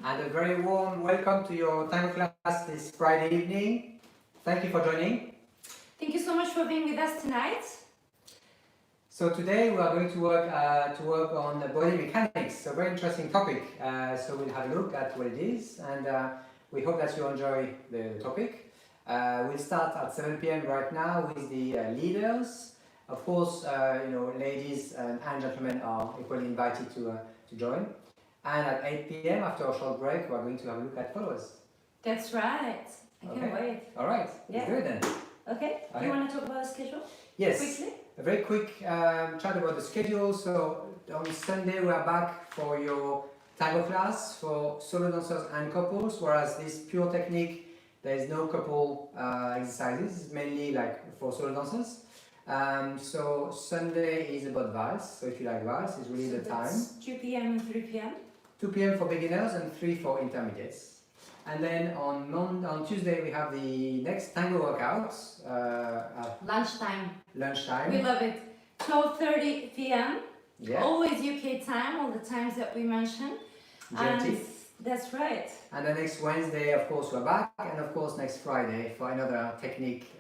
and a very warm welcome to your Tango class this Friday evening. Thank you for joining. Thank you so much for being with us tonight. So today we are going to work on body mechanics, a very interesting topic. So we'll have a look at what it is, and we hope that you enjoy the topic. We'll start at 7 p.m. right now with the leaders. Of course, ladies and gentlemen are equally invited to join. And at 8 p.m. after a short break, we're going to have a look at followers. That's right. I can't wait. All right. Yeah. Let's do it then. Okay. Do you want to talk about the schedule? Yes. Quickly? A very quick chat about the schedule. So on Sunday we are back for your Tango class for solo dancers and couples, whereas this pure technique, there is no couple exercises. It's mainly like for solo dancers. So Sunday is about vals. So if you like vals, it's really the time. 2 p.m. and 3 p.m. 2 p.m. for beginners and 3 for intermediates. And then on Tuesday we have the next Tango workouts. Lunchtime. Lunchtime. We love it. 12:30 p.m. Yeah. Always UK time, all the times that we mentioned. GMT. That's right. And the next Wednesday, of course, we're back, and of course next Friday for another technique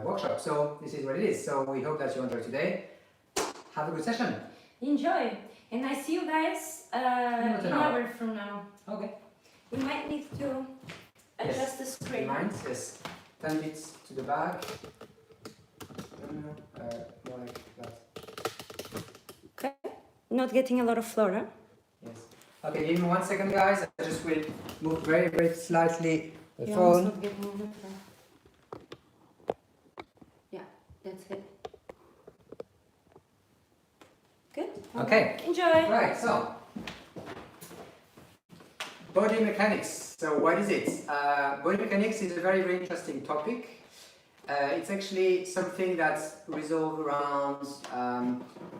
workshop. So this is what it is. So we hope that you enjoy today. Have a good session. Enjoy. And I see you guys an hour from now. Okay. We might need to adjust the screen. Mind, yes. 10 bits to the back. More like that. Okay. Not getting a lot of floor, huh? Yes. Okay, give me 1 second, guys. I just will move very, very slightly the You're phone. not getting on the floor. Yeah, that's it. Good. Okay. Enjoy. Right, so body mechanics. So what is it? Body mechanics is a very, very interesting topic. It's actually something that's resolved around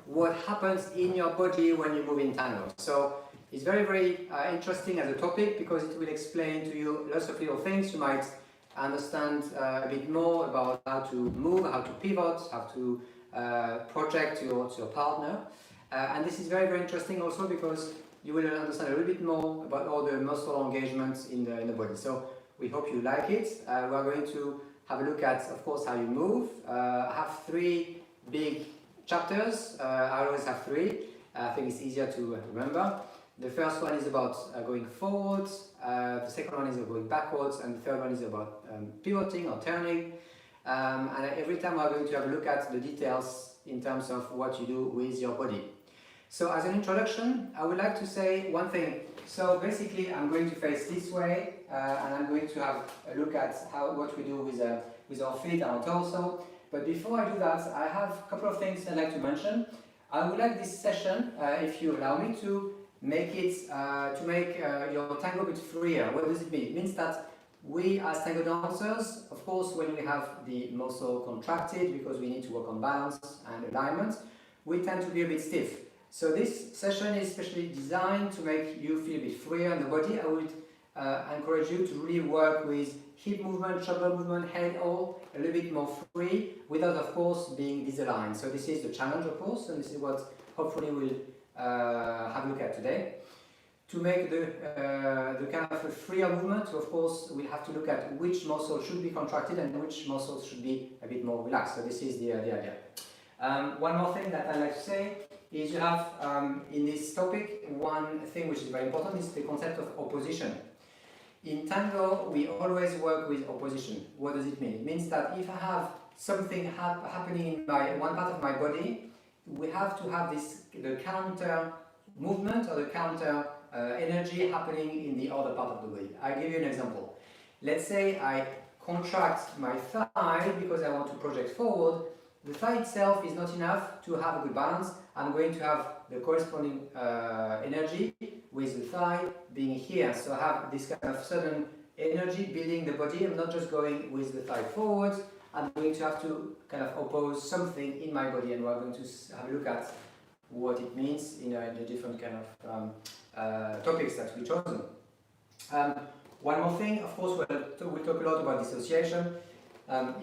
what happens in your body when you move in tango. So it's very, very interesting as a topic because it will explain to you lots of little things. You might understand a bit more about how to move, how to pivot, how to project to your partner. And this is very, very interesting also because you will understand a little bit more about all the muscle engagements in the body. So we hope you like it. We are going to have a look at, of course, how you move. I have 3 big chapters. I always have 3. I think it's easier to remember. The first one is about going forwards. The second one is about going backwards, and the third one is about pivoting or turning. And every time we're going to have a look at the details in terms of what you do with your body. So as an introduction, I would like to say one thing. So basically I'm going to face this way and I'm going to have a look at what we do with our feet and our torso. But before I do that, I have a couple of things I'd like to mention. I would like this session, if you allow me, to make your tango a bit freer. What does it mean? It means that we as tango dancers, of course, when we have the muscle contracted because we need to work on balance and alignment, we tend to be a bit stiff. So this session is especially designed to make you feel a bit freer in the body. I would encourage you to really work with hip movement, shoulder movement, head all a little bit more free without, of course, being disaligned. So this is the challenge, of course, and this is what hopefully we'll have a look at today. To make the kind of a freer movement, of course, we have to look at which muscle should be contracted and which muscles should be a bit more relaxed. So this is the idea. One more thing that I'd like to say is you have in this topic one thing which is very important is the concept of opposition. In tango, we always work with opposition. What does it mean? It means that if I have something happening in one part of my body, we have to have the counter movement or the counter energy happening in the other part of the body. I'll give you an example. Let's say I contract my thigh because I want to project forward. The thigh itself is not enough to have a good balance. I'm going to have the corresponding energy with the thigh being here. So I have this kind of sudden energy building the body. I'm not just going with the thigh forwards. I'm going to have to kind of oppose something in my body, and we're going to have a look at what it means in the different kind of topics that we've chosen. One more thing, of course, we'll talk a lot about dissociation.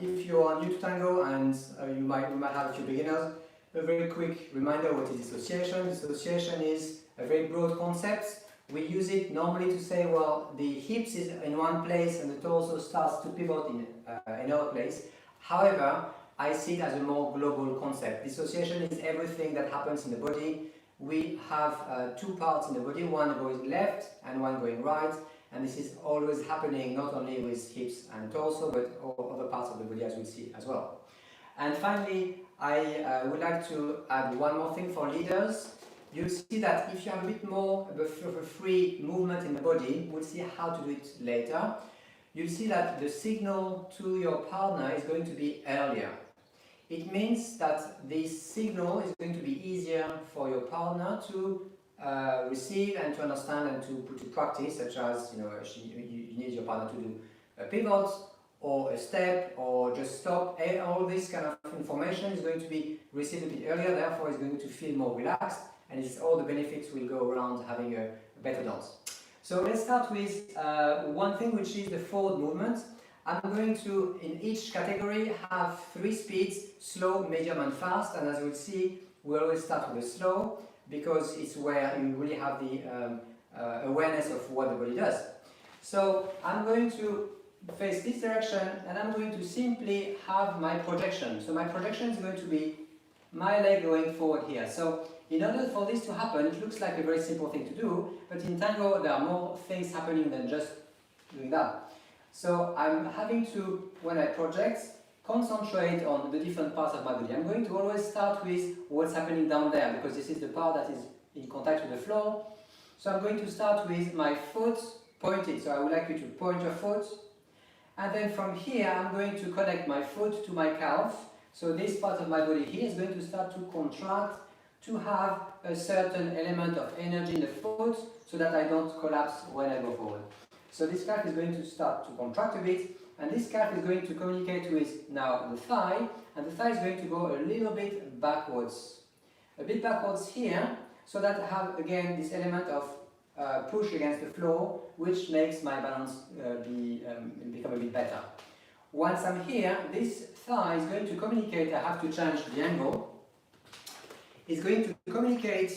If you are new to tango and we might have a few beginners, a very quick reminder what is dissociation. Dissociation is a very broad concept we use it normally to say, well, the hips is in one place and the torso starts to pivot in another place. However, I see it as a more global concept. Dissociation is everything that happens in the body. We have two parts in the body, one going left and one going right, and this is always happening not only with hips and torso, but all other parts of the body, as we see as well. And finally, I would like to add one more thing for leaders. You'll see that if you have a bit more of a free movement in the body, we'll see how to do it later. You'll see that the signal to your partner is going to be earlier. It means that this signal is going to be easier for your partner to receive and to understand and to put to practice, such as, you need your partner to do a pivot or a step or just stop. All this kind of information is going to be received a bit earlier, therefore it's going to feel more relaxed, and all the benefits will go around having a better dance. So let's start with one thing, which is the forward movement. I'm going to, in each category, have 3 speeds: slow, medium and fast, and as you'll see, we always start with the slow, because it's where you really have the awareness of what the body does. So I'm going to face this direction, and I'm going to simply have my projection. So my projection is going to be my leg going forward here. So in order for this to happen, it looks like a very simple thing to do, but in tango there are more things happening than just doing that. So I'm having to, when I project, concentrate on the different parts of my body. I'm going to always start with what's happening down there, because this is the part that is in contact with the floor. So I'm going to start with my foot pointed. So I would like you to point your foot. And then from here, I'm going to connect my foot to my calf. So this part of my body here is going to start to contract, to have a certain element of energy in the foot, so that I don't collapse when I go forward. So this calf is going to start to contract a bit, and this calf is going to communicate with now the thigh, and the thigh is going to go a little bit backwards. A bit backwards here, so that I have again this element of push against the floor, which makes my balance become a bit better. Once I'm here, this thigh is going to communicate, I have to change the angle, it's going to communicate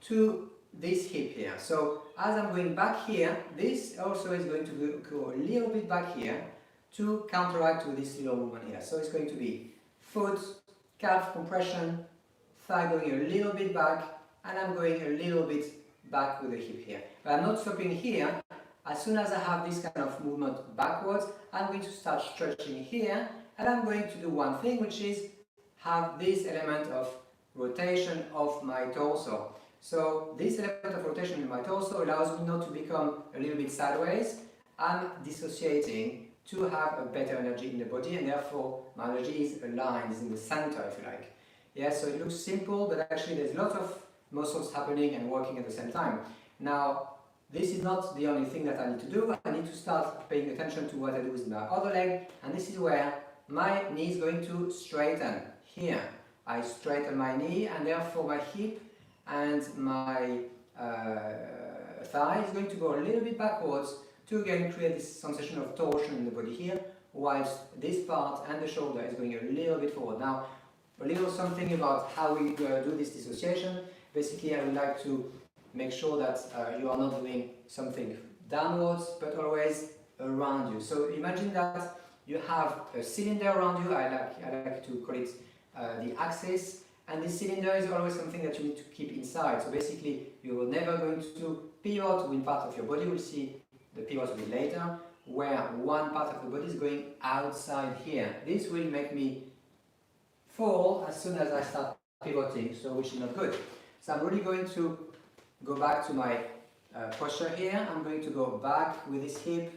to this hip here. So as I'm going back here, this also is going to go a little bit back here to counteract with this little movement here. So it's going to be foot, calf compression, thigh going a little bit back, and I'm going a little bit back with the hip here. But I'm not stopping here. As soon as I have this kind of movement backwards, I'm going to start stretching here, and I'm going to do one thing, which is have this element of rotation of my torso. So this element of rotation in my torso allows me not to become a little bit sideways. I'm dissociating to have a better energy in the body, and therefore my energy is aligned, is in the center, if you like. Yeah, so it looks simple, but actually there's lots of muscles happening and working at the same time. Now, this is not the only thing that I need to do. I need to start paying attention to what I do with my other leg, and this is where my knee is going to straighten. Here, I straighten my knee, and therefore my hip and my thigh is going to go a little bit backwards to again create this sensation of torsion in the body here, whilst this part and the shoulder is going a little bit forward. Now, a little something about how we do this dissociation. Basically, I would like to make sure that you are not doing something downwards, but always around you. So imagine that you have a cylinder around you. I like to call it the axis, and this cylinder is always something that you need to keep inside. So basically, you are never going to pivot with part of your body. We'll see the pivot a bit later, where one part of the body is going outside here. This will make me fall as soon as I start pivoting, so which is not good. So I'm really going to go back to my posture here. I'm going to go back with this hip,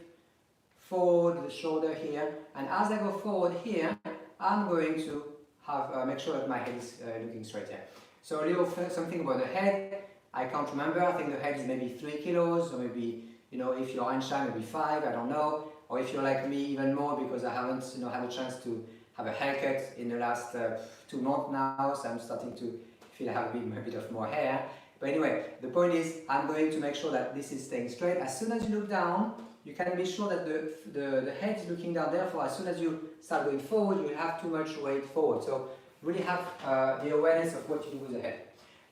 forward the shoulder here, and as I go forward here, I'm going to have make sure that my head is looking straight here. So a little something about the head. I can't remember. I think the head is maybe 3 kilos, or maybe, if you're Einstein, maybe 5. I don't know. Or if you're like me, even more, because I haven't had a chance to have a haircut in the last 2 months now, so I'm starting to feel I have a bit of more hair. But anyway, the point is, I'm going to make sure that this is staying straight. As soon as you look down, you can be sure that the head is looking down. Therefore, as soon as you start going forward, you have too much weight forward. So really have the awareness of what you do with the head.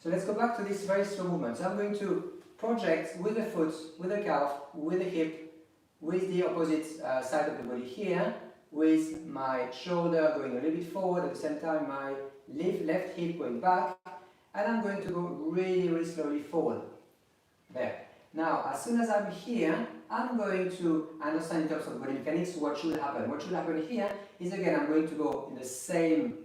So let's go back to this very slow movement. So I'm going to project with the foot, with the calf, with the hip, with the opposite side of the body here, with my shoulder going a little bit forward, at the same time my left hip going back, and I'm going to go really, really slowly forward. There. Now, as soon as I'm here, I'm going to understand in terms of body mechanics what should happen. What should happen here is, again, I'm going to go in the same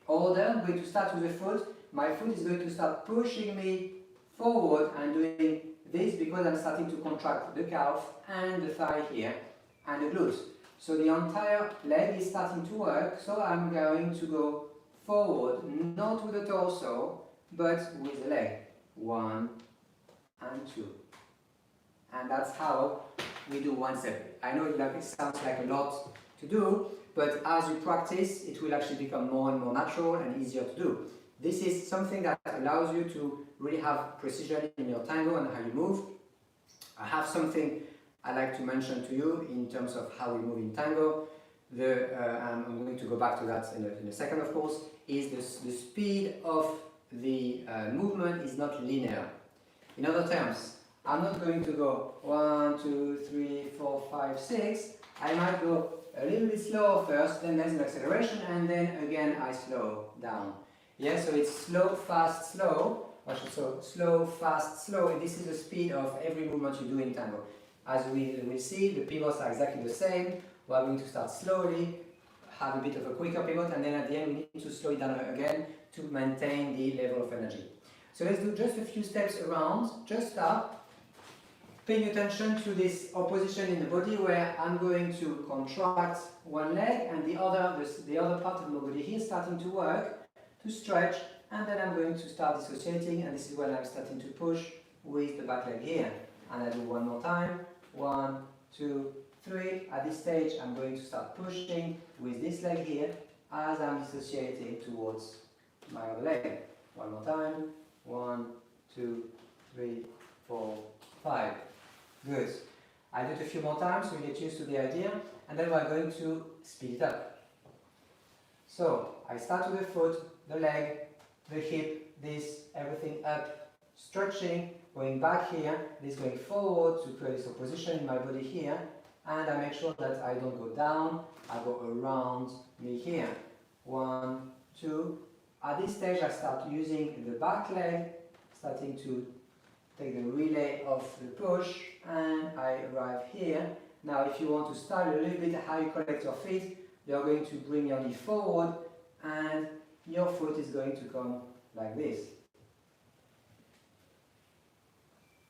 order. I'm going to start with the foot. My foot is going to start pushing me forward and doing this because I'm starting to contract the calf and the thigh here and the glutes. So the entire leg is starting to work, so I'm going to go forward, not with the torso, but with the leg. 1 and 2. And that's how we do one step. I know it sounds like a lot to do, but as you practice, it will actually become more and more natural and easier to do. This is something that allows you to really have precision in your tango and how you move. I have something I'd like to mention to you in terms of how we move in tango. I'm going to go back to that in a second, of course, is the speed of the movement is not linear. In other terms, I'm not going to go 1, 2, 3, 4, 5, 6. I might go a little bit slower first, then there's an acceleration, and then again I slow down. Yeah, so it's slow, fast, slow. So slow, fast, slow, and this is the speed of every movement you do in tango. As we will see, the pivots are exactly the same. We're going to start slowly, have a bit of a quicker pivot, and then at the end we need to slow it down again to maintain the level of energy. So let's do just a few steps around. Just start paying attention to this opposition in the body where I'm going to contract one leg and the other part of my body here starting to work, to stretch, and then I'm going to start dissociating, and this is when I'm starting to push with the back leg here. And I do one more time. 1, 2, 3. At this stage I'm going to start pushing with this leg here as I'm dissociating towards my other leg. One more time. 1, 2, 3, 4, 5. Good. I do it a few more times so you get used to the idea, and then we're going to speed it up. So I start with the foot, the leg, the hip, this, everything up, stretching, going back here, this going forward to create this opposition in my body here, and I make sure that I don't go down, I go around me here. 1, 2. At this stage I start using the back leg, starting to take the relay of the push, and I arrive here. Now if you want to start a little bit how you connect your feet, you're going to bring your knee forward and your foot is going to come like this.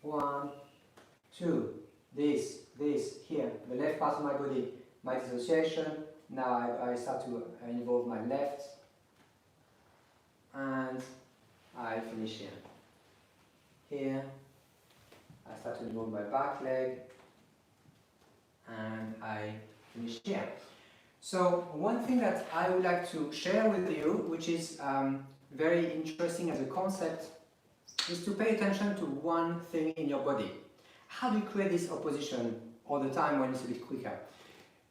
1, 2, this, here, the left part of my body, my dissociation. Now I start to involve my left, and I finish here. Here, I start to involve my back leg, and I finish here. So one thing that I would like to share with you, which is very interesting as a concept, is to pay attention to one thing in your body. How do you create this opposition all the time when it's a bit quicker?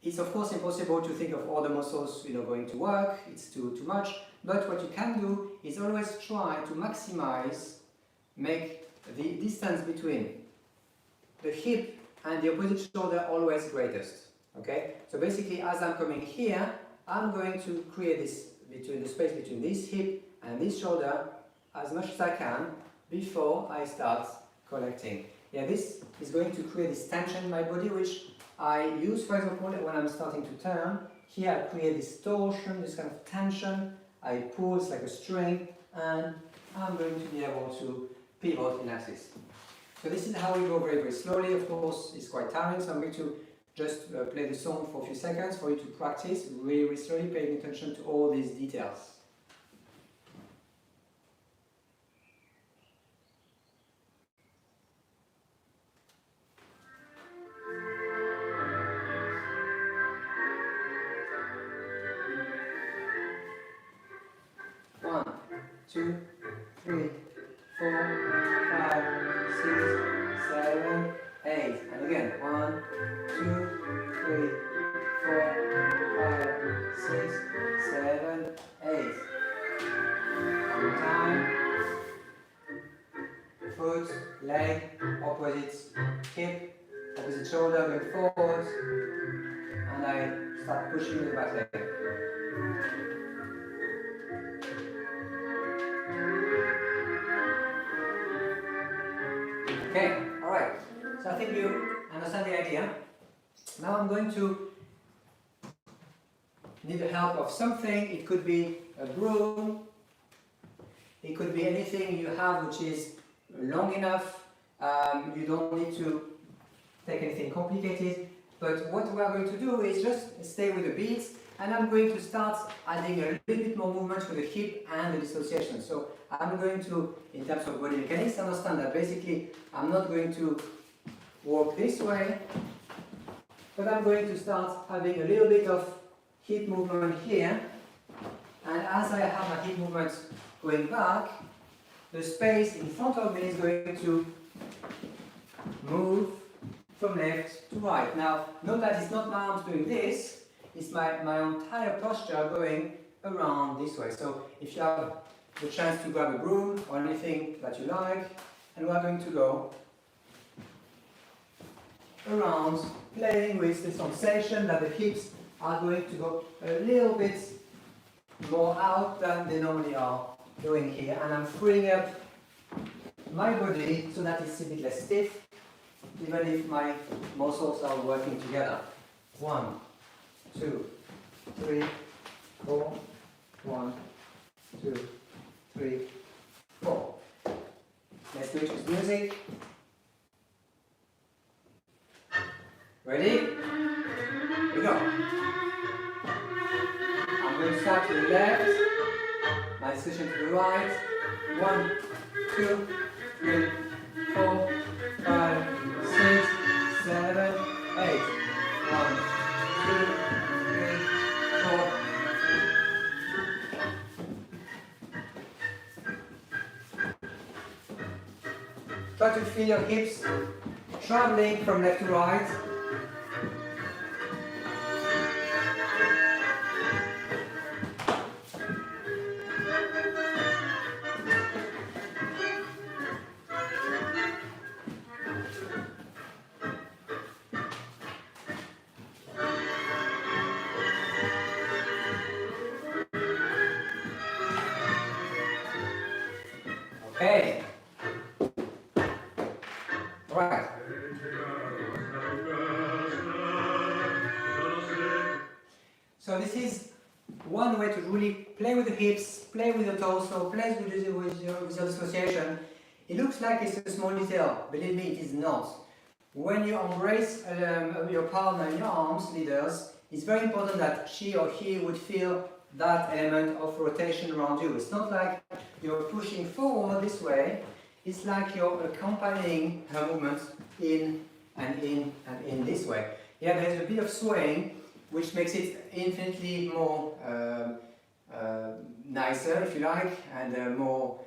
It's of course impossible to think of all the muscles going to work, it's too much, but what you can do is always try to maximize, make the distance between the hip and the opposite shoulder always greatest. Okay? So basically as I'm coming here, I'm going to create this the space between this hip and this shoulder as much as I can before I start collecting. Yeah, this is going to create this tension in my body, which I use, for example, when I'm starting to turn. Here I create this torsion, this kind of tension. I pull, it's like a string, and I'm going to be able to pivot in axis. So this is how we go very, very slowly. Of course, it's quite tiring, so I'm going to just play the song for a few seconds for you to practice really, really slowly, paying attention to all these details. One, 2, 3, 4, 5, 6, 7, 8. And again, 1, 2, 3, 4, 5, 6, 7, 8. One more time. Foot, leg, opposite hip, opposite shoulder going forward, and I start pushing with the back leg. Okay, alright. So I think you understand the idea. Now I'm going to need the help of something. It could be a broom, it could be anything you have which is long enough. You don't need to take anything complicated, but what we are going to do is just stay with the beats, and I'm going to start adding a little bit more movement with the hip and the dissociation. So I'm going to, in terms of body mechanics, understand that basically I'm not going to walk this way, but I'm going to start having a little bit of hip movement here, and as I have my hip movement going back, the space in front of me is going to move from left to right. Now, note that it's not my arms doing this, it's my entire posture going around this way. So if you have the chance to grab a broom or anything that you like, and we're going to go around, playing with the sensation that the hips are going to go a little bit more out than they normally are going here, and I'm freeing up my body so that it's a bit less stiff, even if my muscles are working together. 1, 2, 3, 4. 1, 2, 3, 4. Let's do it with music. Ready? Here we go. I'm going to start to the left, my decision to the right. 1, 2, 3, 4, 5, 6, 7, 8. 1, 2, 3, 4. Try to feel your hips traveling from left to right. Okay. Right. So this is one way to really play with the hips, play with the torso, play with your dissociation. It looks like it's a small detail. Believe me, it is not. When you embrace your partner in your arms, leaders, it's very important that she or he would feel that element of rotation around you. It's not like you're pushing forward this way, it's like you're accompanying her movements in and in and in this way. Yeah, there's a bit of swaying, which makes it infinitely more nicer, if you like, and more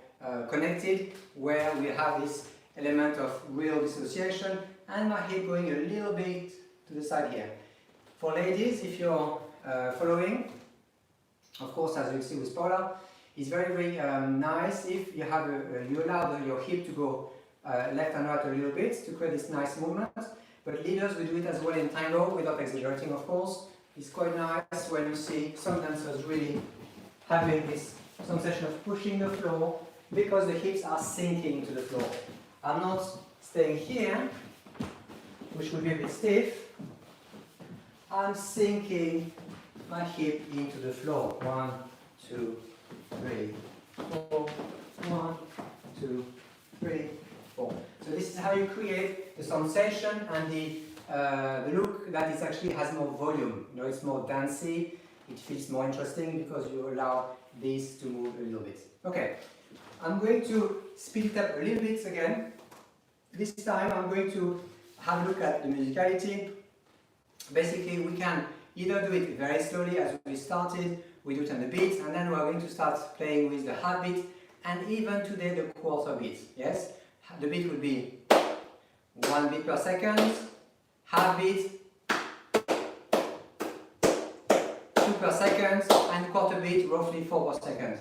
connected, where we have this element of real dissociation, and my hip going a little bit to the side here. For ladies, if you're following, of course, as you see with PAULA, it's very, very nice if you have you allow your hip to go left and right a little bit to create this nice movement. But leaders will do it as well in Tango without exaggerating, of course. It's quite nice when you see some dancers really having this sensation of pushing the floor because the hips are sinking to the floor. I'm not staying here, which would be a bit stiff. I'm sinking my hip into the floor. 1, 2, 3, 4. 1, 2, 3, 4. So this is how you create the sensation and the look that is actually has more volume. You know, it's more dancey. It feels more interesting because you allow this to move a little bit. Okay, I'm going to speed it up a little bit again. This time I'm going to have a look at the musicality. Basically, we can either do it very slowly as we started, we do it on the beat, and then we're going to start playing with the half beat, and even today the quarter beat. Yes, the beat would be 1 beat per second, half beat, 2 per second, and quarter beat roughly 4 per second.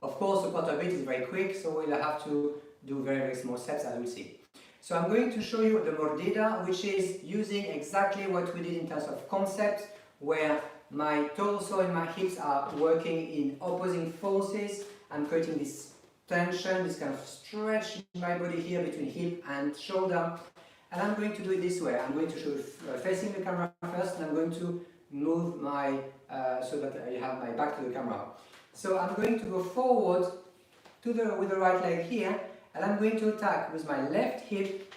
Of course, the quarter beat is very quick, so we'll have to do very, very small steps, as we'll see. So I'm going to show you the mordida, which is using exactly what we did in terms of concept, where my torso and my hips are working in opposing forces. I'm creating this tension, this kind of stretch in my body here between hip and shoulder. And I'm going to do it this way. I'm going to show you facing the camera first, and I'm going to move my, so that I have my back to the camera. So I'm going to go forward with the right leg here, and I'm going to attack with my left hip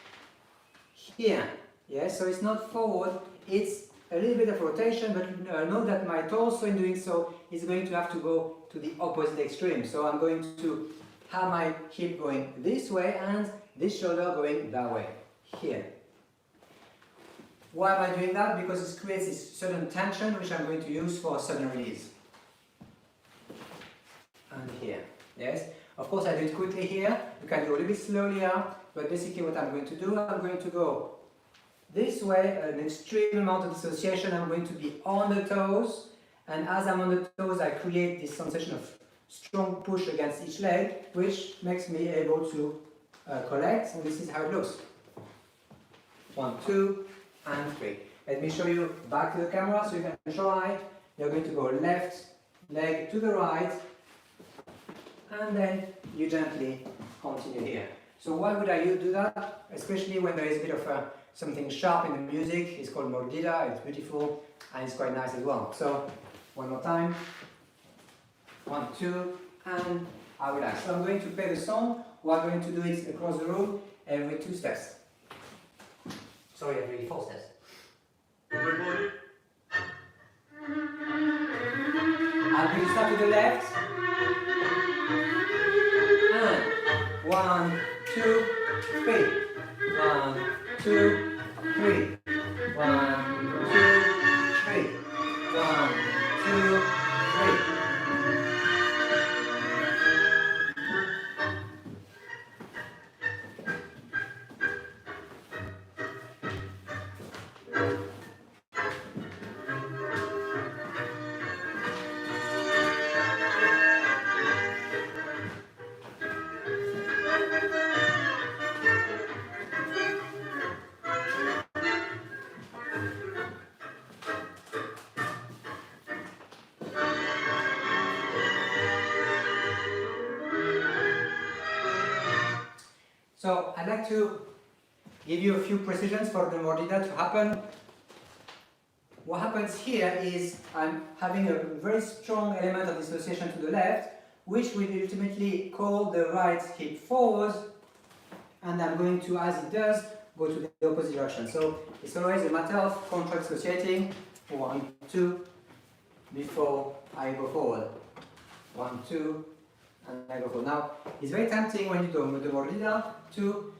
here. Yeah, so it's not forward, it's a little bit of rotation, but know that my torso in doing so is going to have to go to the opposite extreme. So I'm going to have my hip going this way and this shoulder going that way, here. Why am I doing that? Because it creates this certain tension which I'm going to use for a sudden release. And here, yes. Of course I do it quickly here, you can do a little bit slower, but basically what I'm going to do, I'm going to go this way, an extreme amount of dissociation. I'm going to be on the toes, and as I'm on the toes I create this sensation of strong push against each leg, which makes me able to collect, and this is how it looks. 1, 2, and 3. Let me show you back to the camera so you can try. You're going to go left leg to the right, and then you gently continue here. So why would I do that? Especially when there is a bit of something sharp in the music. It's called mordida, it's beautiful, and it's quite nice as well. So one more time. 1, 2, and I will ask. So I'm going to play the song. We're going to do it across the room every 2 steps. Sorry, every 4 steps. I'm going to start to the left. And 1, 2, 3. 1, 2, 3. 1, 2, 3. 1, 2, 3. So I'd like to give you a few precisions for the mordida to happen. What happens here is I'm having a very strong element of dissociation to the left, which will ultimately call the right hip forward, and I'm going to, as it does, go to the opposite direction. So it's always a matter of contract associating. 1, 2, before I go forward. 1, 2, and I go forward. Now, it's very tempting when you do the mordida to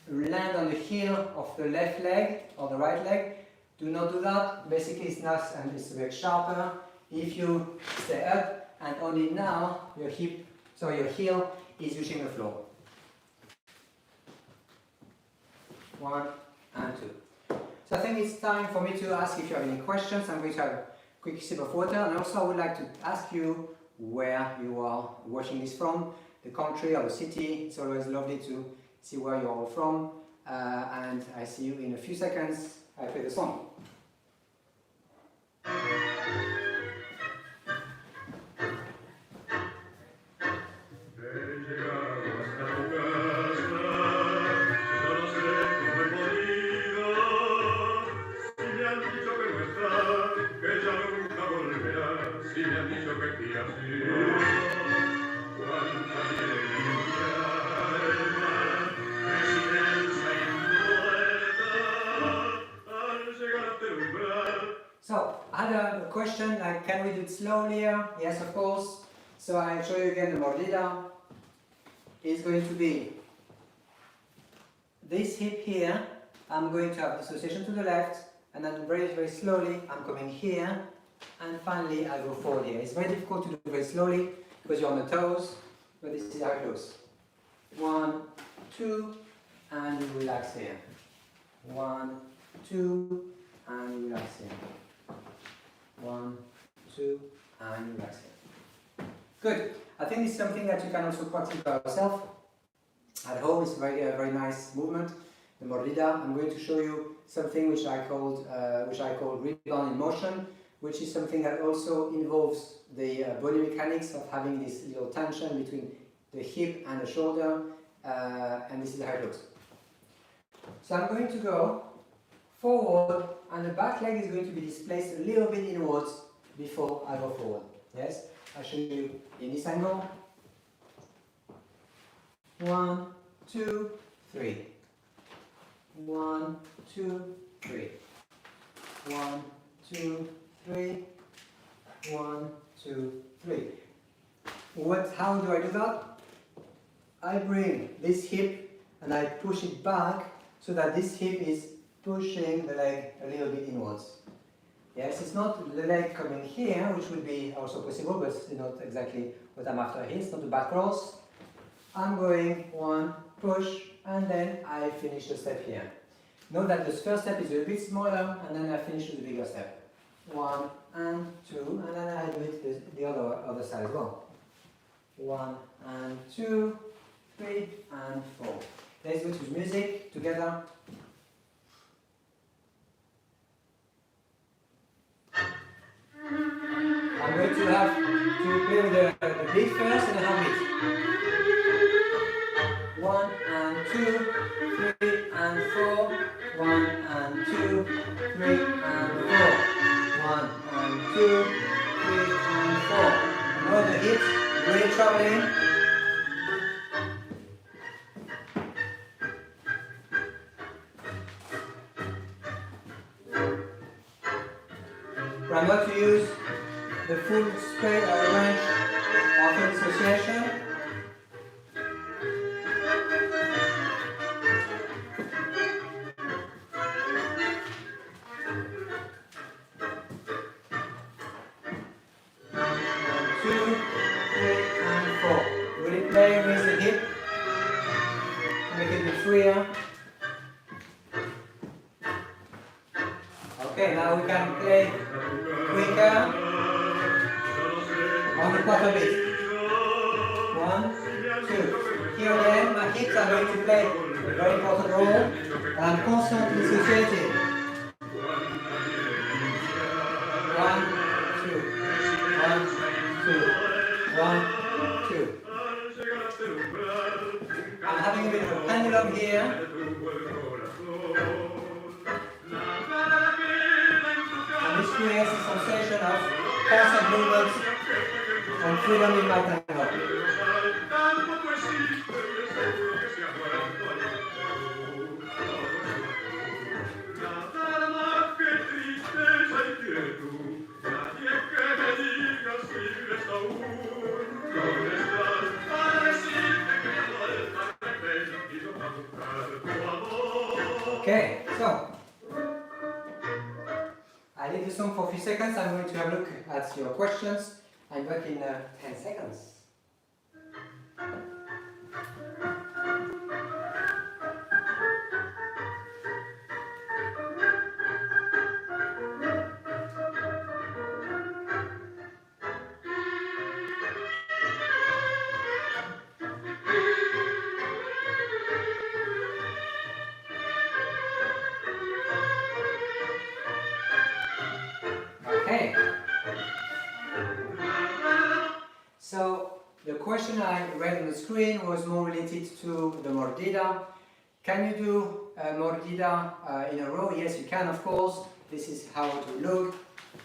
land on the heel of the left leg or the right leg. Do not do that. Basically, it's not, and it's a bit sharper. If you stay up and only now your heel is reaching the floor. 1 and 2. So I think it's time for me to ask if you have any questions. I'm going to have a quick sip of water, and also I would like to ask you where you are watching this from, the country or the city. It's always lovely to see where you're all from, and I see you in a few seconds. I play the song. So, I had a question like, can we do it slowly? Yes, of course. So I'll show you again the mordida. It's going to be this hip here. I'm going to have dissociation to the left, and then very, very slowly I'm coming here, and finally I go forward here. It's very difficult to do very slowly because you're on the toes, but this is how it goes. 1, 2, and you relax here. 1, 2, and you relax here. 1, 2, and relax here. Good. I think it's something that you can also practice by yourself at home. It's a very nice movement, the mordida. I'm going to show you something which I called rebound in motion, which is something that also involves the body mechanics of having this little tension between the hip and the shoulder, and this is how it looks. So I'm going to go forward, and the back leg is going to be displaced a little bit inwards before I go forward. Yes, I'll show you in this angle. 1, 2, 3. 1, 2, 3. 1, 2, 3. 1, 2, 3. How do I do that? I bring this hip and I push it back so that this hip is pushing the leg a little bit inwards. Yes, it's not the leg coming here, which would be also possible, but it's not exactly what I'm after here. It's not a back cross. I'm going 1, push, and then I finish the step here. Note that this first step is a bit smaller, and then I finish with the bigger step. 1 and 2, and then I do it the other side as well. 1 and 2, 3 and 4. Let's go to music together. I'm going to have to play with the beat first and a half beat. 1 and 2, 3 and 4. 1 and 2, 3 and 4. 1 and 2, 3 and 4. Know the hips really traveling. Remember to use the full range of association. Play with the hip to make it a bit freer. Okay, now we can play quicker on the quarter beat. 1, 2. Here again, my hips are going to play a very important role. I'm constantly associated. 1, 2, 1, 2, 1, 2. I'm having a bit of a pendulum here. And this creates a sensation of constant movement and freedom in my tango. Okay, so I leave the song for a few seconds. I'm going to have a look at your questions. I'm back in 10 seconds. Okay. So the question I read on the screen was more related to the mordida. Can you do a mordida in a row? Yes, you can, of course. This is how it will look.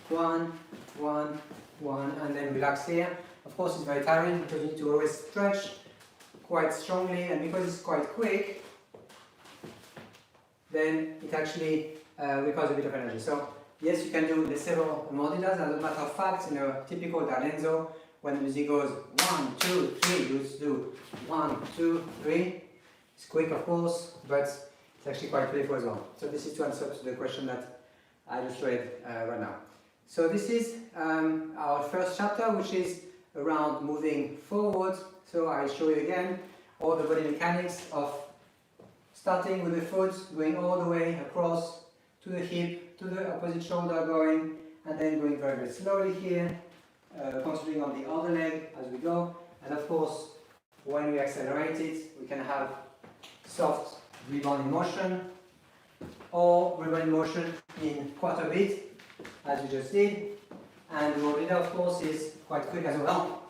1, 1, 1, and then relax here. Of course, it's very tiring because you need to always stretch quite strongly, and because it's quite quick, then it actually requires a bit of energy. So yes, you can do the several mordidas. As a matter of fact, in a typical D'Alenzo, when the music goes 1, 2, 3, you just do 1, 2, 3. It's quick, of course, but it's actually quite playful as well. So this is to answer to the question that I just read right now. So this is our first chapter, which is around moving forward. So I show you again all the body mechanics of starting with the foot, going all the way across to the hip, to the opposite shoulder going, and then going very, very slowly here, concentrating on the other leg as we go. And of course, when we accelerate it, we can have soft rebounding motion or rebounding motion in quarter beat, as we just did. And the mordida, of course, is quite quick as well.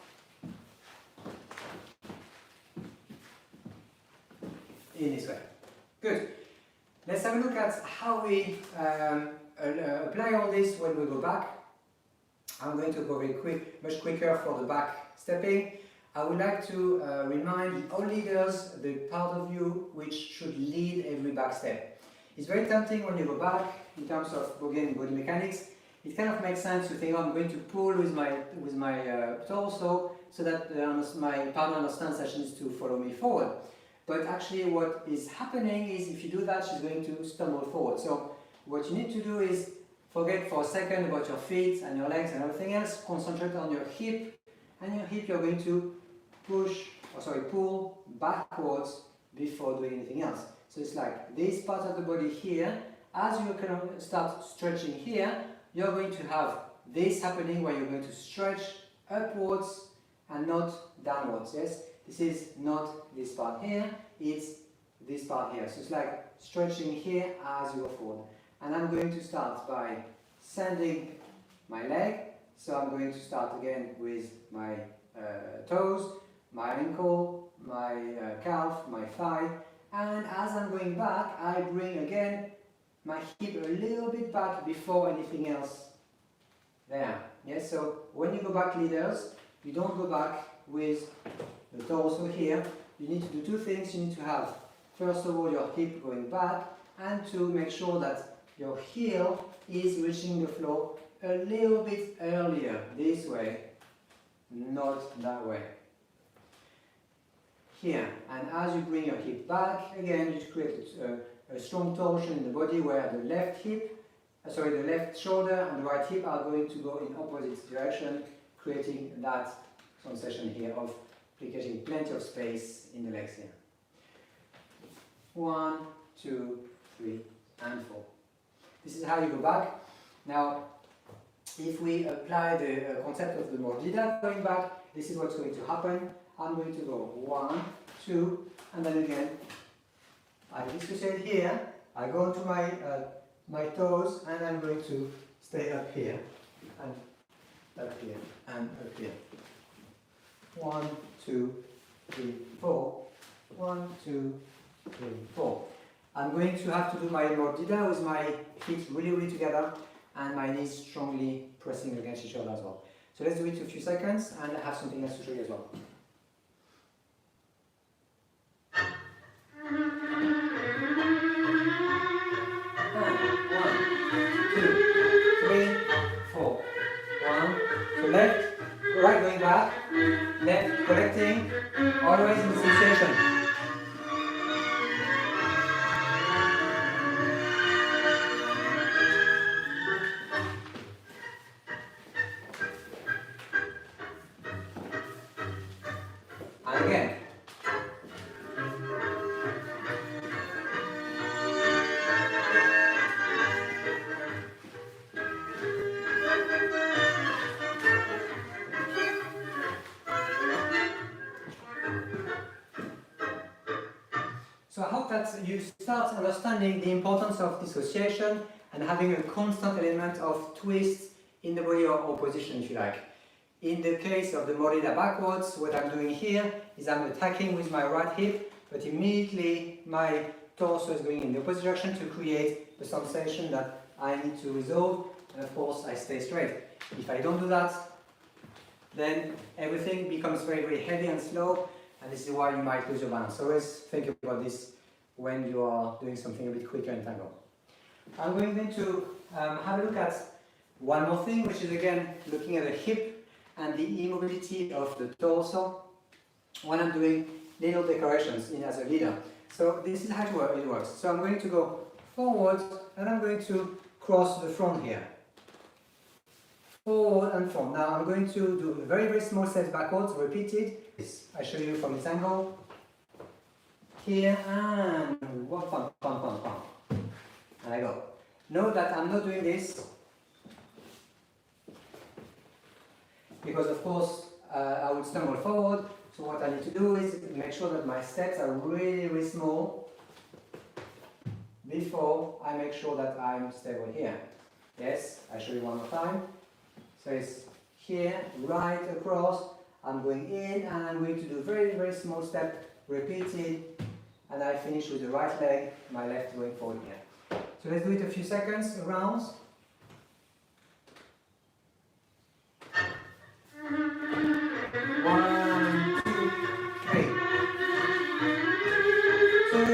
In this way. Good. Let's have a look at how we apply all this when we go back. I'm going to go very quick, much quicker for the back stepping. I would like to remind all leaders the part of you which should lead every back step. It's very tempting when you go back in terms of again body mechanics. It kind of makes sense to think, oh, I'm going to pull with my torso so that my partner understands that she needs to follow me forward. But actually what is happening is if you do that, she's going to stumble forward. So what you need to do is forget for a second about your feet and your legs and everything else. Concentrate on your hip, and your hip you're going to pull backwards before doing anything else. So it's like this part of the body here. As you kind of start stretching here, you're going to have this happening where you're going to stretch upwards and not downwards. Yes, this is not this part here, it's this part here. So it's like stretching here as you go forward. And I'm going to start by sending my leg. So I'm going to start again with my toes, my ankle, my calf, my thigh. And as I'm going back, I bring again my hip a little bit back before anything else there. Yes, so when you go back, leaders, you don't go back with the torso here. You need to do two things. You need to have, first of all, your hip going back, and to make sure that your heel is reaching the floor a little bit earlier, this way, not that way. Here, and as you bring your hip back, again, you create a strong torsion in the body where the left hip, the left shoulder and the right hip are going to go in opposite direction, creating that sensation here of getting plenty of space in the legs here. 1, 2, 3, and 4. This is how you go back. Now, if we apply the concept of the mordida going back, this is what's going to happen. I'm going to go 1, 2, and then again, I dissociate here, I go into my toes, and I'm going to stay up here, and up here, and up here. 1, 2, 3, 4. 1, 2, 3, 4. I'm going to have to do my mordida with my feet really, really together, and my knees strongly pressing against each other as well. So let's do it for a few seconds, and I have something else to show you as well. Left, right going back, left collecting, always in sensation. And again. So I hope that you start understanding the importance of dissociation and having a constant element of twist in the body or position, if you like. In the case of the mordida backwards, what I'm doing here is I'm attacking with my right hip, but immediately my torso is going in the opposite direction to create the sensation that I need to resolve, and of course I stay straight. If I don't do that, then everything becomes very, very heavy and slow, and this is why you might lose your balance. So always think about this when you are doing something a bit quicker in tango. I'm going then to have a look at one more thing, which is again looking at the hip and the immobility of the torso when I'm doing little decorations as a leader. So this is how it works. So I'm going to go forward, and I'm going to cross the front here. Forward and front. Now I'm going to do very, very small steps backwards, repeated. I show you from this angle. Here, and one, pam, pam, pam, pam. And I go. Note that I'm not doing this because of course I would stumble forward. So what I need to do is make sure that my steps are really, really small before I make sure that I'm stable here. Yes, I show you one more time. So it's here, right across, I'm going in and I'm going to do very, very small step, repeated, and I finish with the right leg, my left going forward here. So let's do it a few seconds, rounds. One, two, three. 2,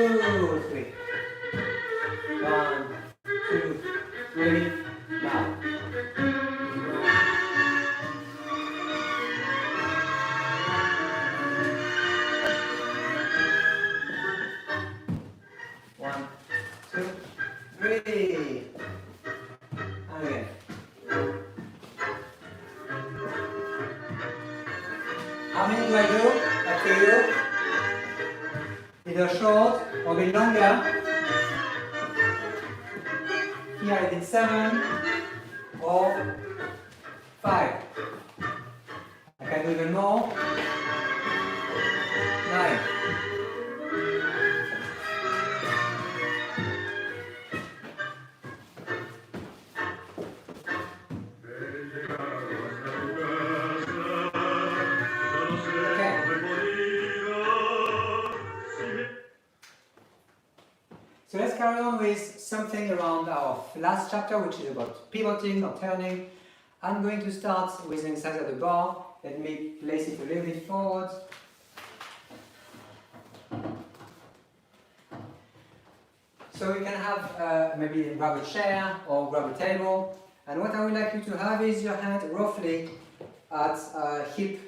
3. 1, 2, 3. Now. 1, 2, 3. And again. How many do I do? Up to you. Either short or a bit longer. Here I did 7 or 5. I can do even more. 9. So let's carry on with something around our last chapter, which is about pivoting or turning. I'm going to start with an exercise at the bar. Let me place it a little bit forward. So you can have maybe grab a chair or grab a table. And what I would like you to have is your hand roughly at hip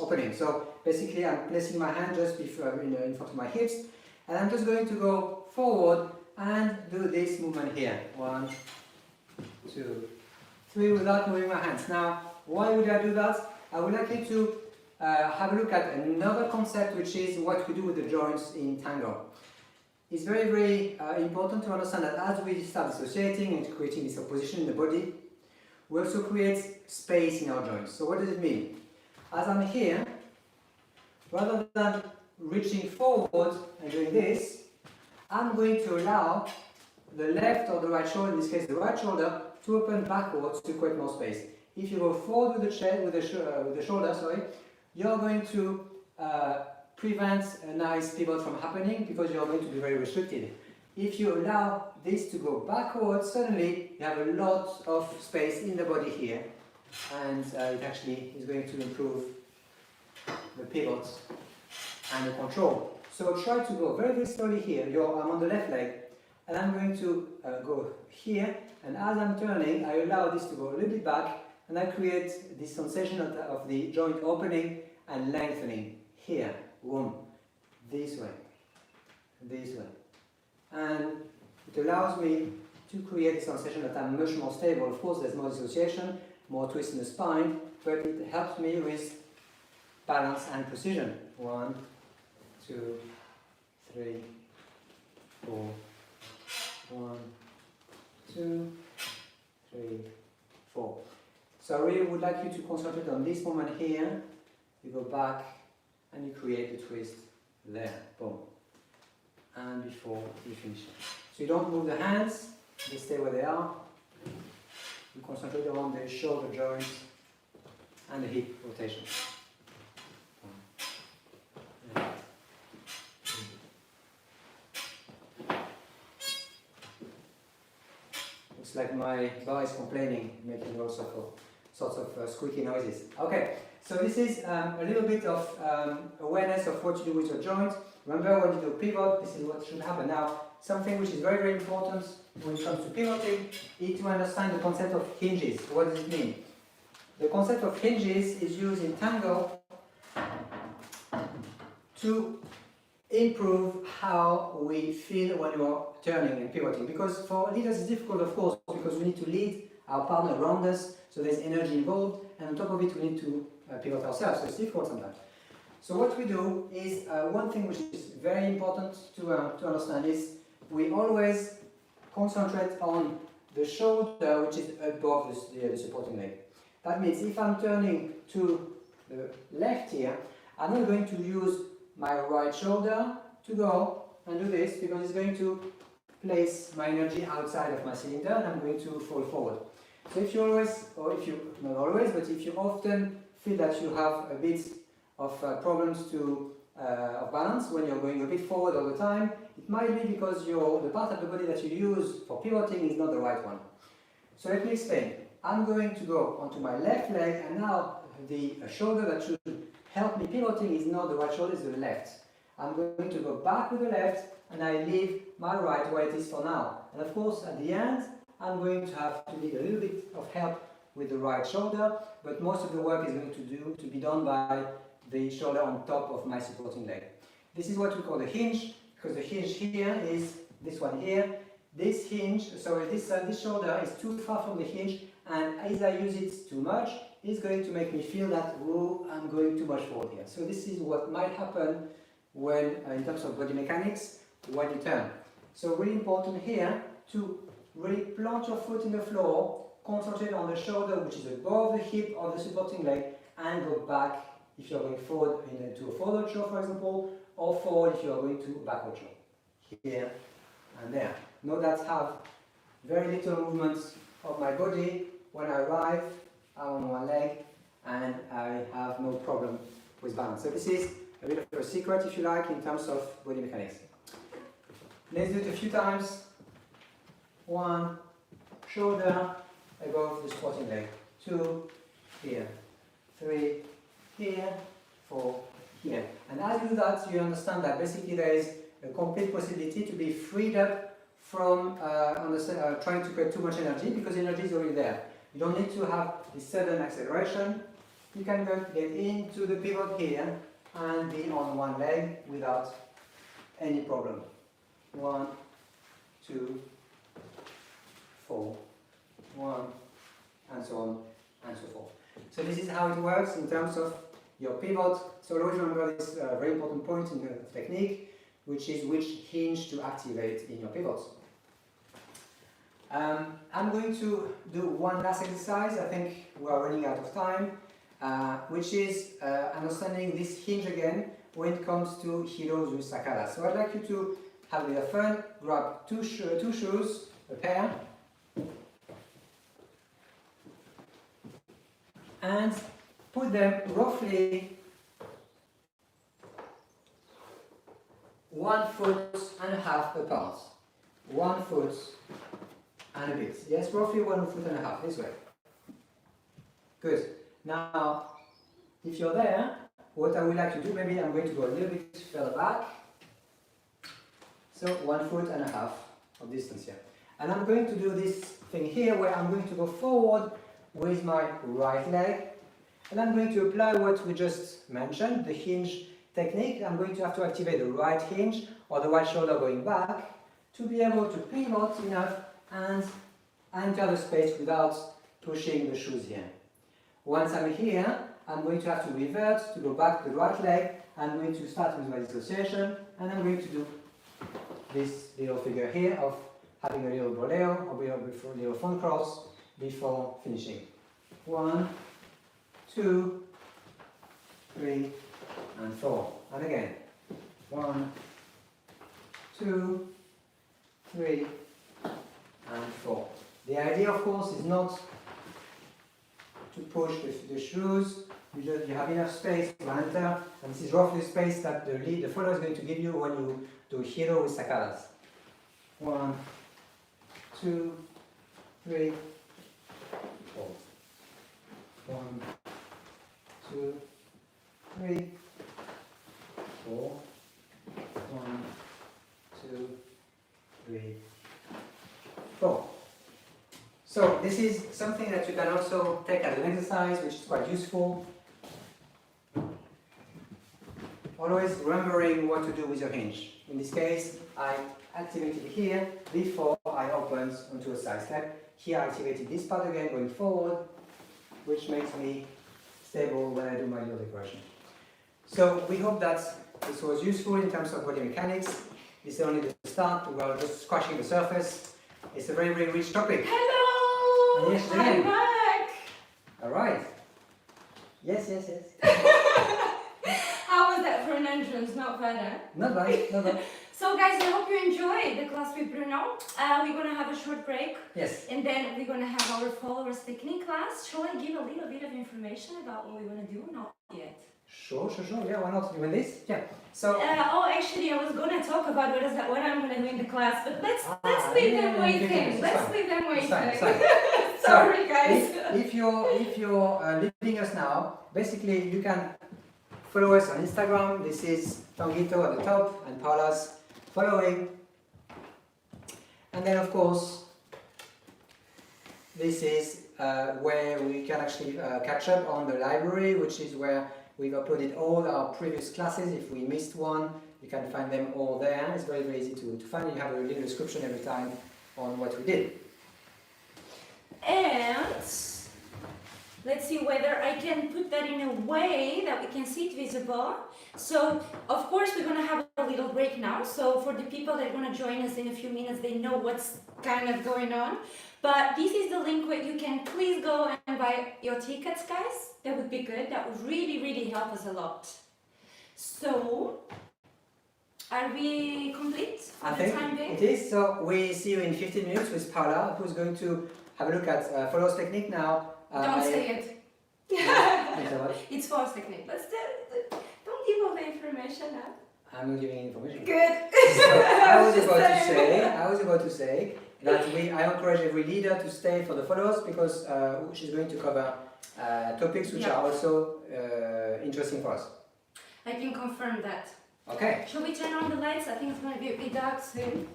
opening. So basically I'm placing my hand just before, in front of my hips. And I'm just going to go forward and do this movement here. 1, 2, 3 without moving my hands. Now, why would I do that? I would like you to have a look at another concept, which is what we do with the joints in tango. It's very, very important to understand that as we start dissociating and creating this opposition in the body, we also create space in our joints. So what does it mean? As I'm here, rather than reaching forward and doing this, I'm going to allow the left or the right shoulder, in this case the right shoulder, to open backwards to create more space. If you go forward with the chest, with the shoulder, you're going to prevent a nice pivot from happening because you're going to be very restricted. If you allow this to go backwards, suddenly you have a lot of space in the body here, and it actually is going to improve the pivot and the control. So try to go very, very slowly here. I'm on the left leg, and I'm going to go here, and as I'm turning, I allow this to go a little bit back, and I create this sensation of the joint opening and lengthening here. Boom. This way. And it allows me to create a sensation that I'm much more stable. Of course, there's more dissociation, more twist in the spine, but it helps me with balance and precision. 1, 2, 3, 4. 1, 2, 3, 4. So I really would like you to concentrate on this moment here. You go back and you create the twist there. Boom. And before you finish it. So you don't move the hands, they stay where they are. You concentrate on the shoulder joints and the hip rotation. Looks like my bar is complaining, making all sorts of squeaky noises. Okay, so this is a little bit of awareness of what you do with your joint. Remember, when you do a pivot, this is what should happen. Now, something which is very, very important when it comes to pivoting is to understand the concept of hinges. What does it mean? The concept of hinges is used in tango to improve how we feel when we are turning and pivoting. Because for leaders it's difficult, of course, because we need to lead our partner around us, so there's energy involved, and on top of it we need to pivot ourselves, so it's difficult sometimes. So what we do is, one thing which is very important to understand is we always concentrate on the shoulder which is above the supporting leg. That means if I'm turning to the left here, I'm not going to use my right shoulder to go and do this, because it's going to place my energy outside of my cylinder and I'm going to fall forward. So if you always, or if you, not always, but if you often feel that you have a bit of problems of balance when you're going a bit forward all the time, it might be because the part of the body that you use for pivoting is not the right one. So let me explain. I'm going to go onto my left leg, and now the shoulder that should help me pivoting is not the right shoulder, it's the left. I'm going to go back with the left, and I leave my right where it is for now. And of course, at the end, I'm going to have to need a little bit of help with the right shoulder, but most of the work is going to be done by the shoulder on top of my supporting leg. This is what we call the hinge, because the hinge here is this one here. This hinge, sorry, this shoulder is too far from the hinge, and as I use it too much, it's going to make me feel that, oh, I'm going too much forward here. So this is what might happen when, in terms of body mechanics, when you turn. So really important here to really plant your foot in the floor, concentrate on the shoulder which is above the hip of the supporting leg, and go back if you're going forward into a forward show, for example, or forward if you're going to a backward show. Here and there. Note that I have very little movements of my body. When I arrive, I'm on one leg and I have no problem with balance. So this is a bit of a secret, if you like, in terms of body mechanics. Let's do it a few times. 1, shoulder above the supporting leg. 2, here. 3, here. 4, here. And as you do that, you understand that basically there is a complete possibility to be freed up from trying to create too much energy, because energy is already there. You don't need to have this sudden acceleration. You can get into the pivot here and be on one leg without any problem. 1, 2, 4, 1, and so on and so forth. So this is how it works in terms of your pivot. So always remember this very important point in the technique, which is which hinge to activate in your pivots. I'm going to do one last exercise. I think we are running out of time, which is understanding this hinge again when it comes to heroes with sacadas. So I'd like you to have a bit of fun. Grab two shoes, a pair, and put them roughly 1.5 foot apart. 1 foot and a bit. Yes, roughly 1.5 foot, this way. Good. Now, if you're there, what I would like to do, maybe I'm going to go a little bit further back. So 1.5 foot of distance here. And I'm going to do this thing here where I'm going to go forward with my right leg. And I'm going to apply what we just mentioned, the hinge technique. I'm going to have to activate the right hinge or the right shoulder going back to be able to pivot enough and enter the space without pushing the shoes here. Once I'm here, I'm going to have to revert to go back to the right leg. I'm going to start with my dissociation, and I'm going to do this little figure here of having a little boleo or a little front cross before finishing. 1, 2, 3, and 4. And again. 1, 2, 3, and 4. The idea, of course, is not to push the shoes. You have enough space to enter, and this is roughly the space that the follower is going to give you when you do hero with sacadas. 1, 2, 3, 4. 1, 2, 3, 4. 1, 2, 3, 4. So this is something that you can also take as an exercise, which is quite useful. Always remembering what to do with your hinge. In this case, I activated here before I opened onto a side step. Here I activated this part again going forward, which makes me stable when I do my little decoration. So we hope that this was useful in terms of body mechanics. This is only the start. We are just scratching the surface. It's a very, very rich topic. Hello! And yes, I'm back! All right. Yes, yes, yes. How was that for an entrance? Not bad, eh? Not bad, not bad. So guys, I hope you enjoyed the class with Bruno. We're gonna have a short break. Yes. And then we're gonna have our followers technique class. Shall I give a little bit of information about what we're gonna do? Not yet. Sure. Yeah, why not? You want this? Yeah. So. Actually, I was gonna talk about what I'm gonna do in the class, but let's leave them waiting. Let's leave them waiting. It's fine. Sorry, guys. If you're leaving us now, basically you can follow us on Instagram. This is Tanguito at the top and Paula's following. And then of course, this is where we can actually catch up on the library, which is where we've uploaded all our previous classes. If we missed one, you can find them all there. It's very, very easy to find. You have a little description every time on what we did. And let's see whether I can put that in a way that we can see it visible. So, of course, we're going to have a little break now. So, for the people that are going to join us in a few minutes, they know what's kind of going on. But this is the link where you can please go and buy your tickets, guys. That would be good. That would really, really help us a lot. So, are we complete for the time being? It is. So, we see you in 15 minutes with Paula, who's going to have a look at follows technique now. Don't say it. It's false technique. But still, don't give all the information now. I'm not giving information. Good. So I was about to say that I encourage every leader to stay for the follows because she's going to cover topics which are also interesting for us. I can confirm that. Okay. Shall we turn on the lights? I think it's going to be a bit dark soon.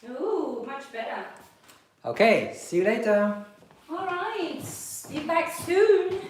Ooh, much better. Okay, see you later. All right, be back soon.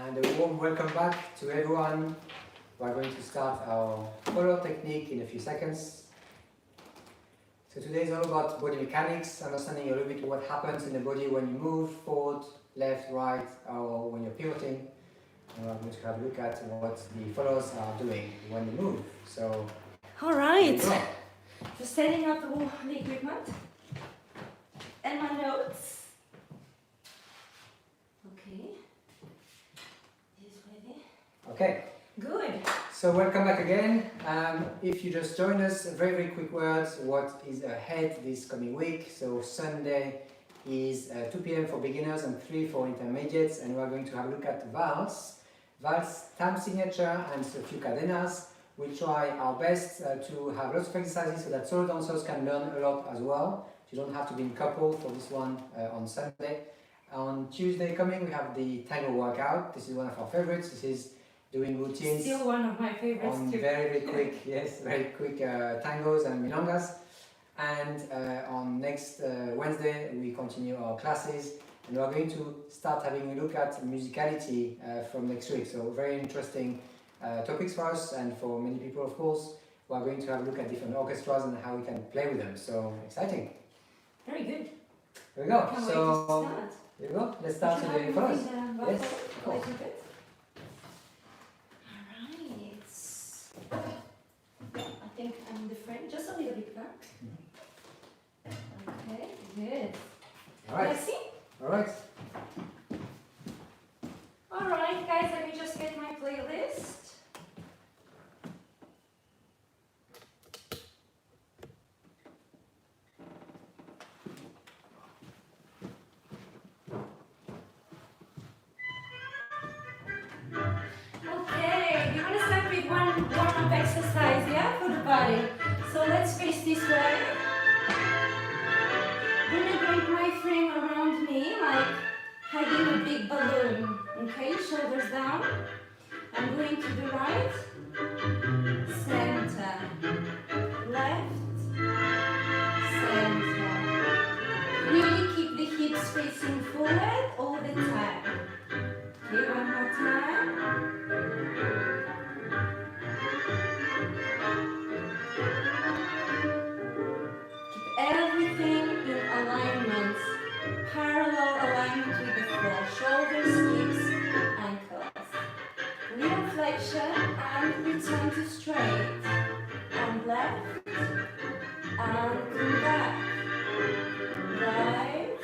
And a warm welcome back to everyone. We are going to start our follow technique in a few seconds. So today is all about body mechanics, understanding a little bit what happens in the body when you move forward, left, right, or when you're pivoting. And we're going to have a look at what the followers are doing when they move. So, all right. Just setting up the equipment and my notes. Okay. This ready? Okay. Good. So welcome back again. If you just joined us, very, very quick words, what is ahead this coming week. So Sunday is 2 p.m. for beginners and 3 for intermediates, and we are going to have a look at valse, time signature and a few cadenas. We try our best to have lots of exercises so that solo dancers can learn a lot as well. You don't have to be in couple for this one on Sunday. On Tuesday coming we have the Tango workout. This is one of our favorites. This is doing routines. Still one of my favorites on too. Very, very quick, yes, very quick tangos and milongas. And on next Wednesday we continue our classes, and we are going to start having a look at musicality from next week. So very interesting topics for us and for many people, of course. We are going to have a look at different orchestras and how we can play with them. So exciting. Very good. Here we go. Can't So wait to start. here we go. Let's start with the first. Yes, of course. I think I'm in the frame, just a little bit back. Okay, good. All right. Let's see. All right. All right, guys, let me just get my playlist. Okay, we're gonna start with one warm-up exercise, yeah, for the body. So let's face this way. I'm gonna bring my frame around me like hugging a big balloon. Okay, shoulders down. I'm going to the right, center, left, center. Really keep the hips facing forward all the time. Okay, one more time. Keep everything in alignment, parallel alignment with the floor. Shoulders, hips, ankles. Little flexion and return to straight. And left, and come back. Right,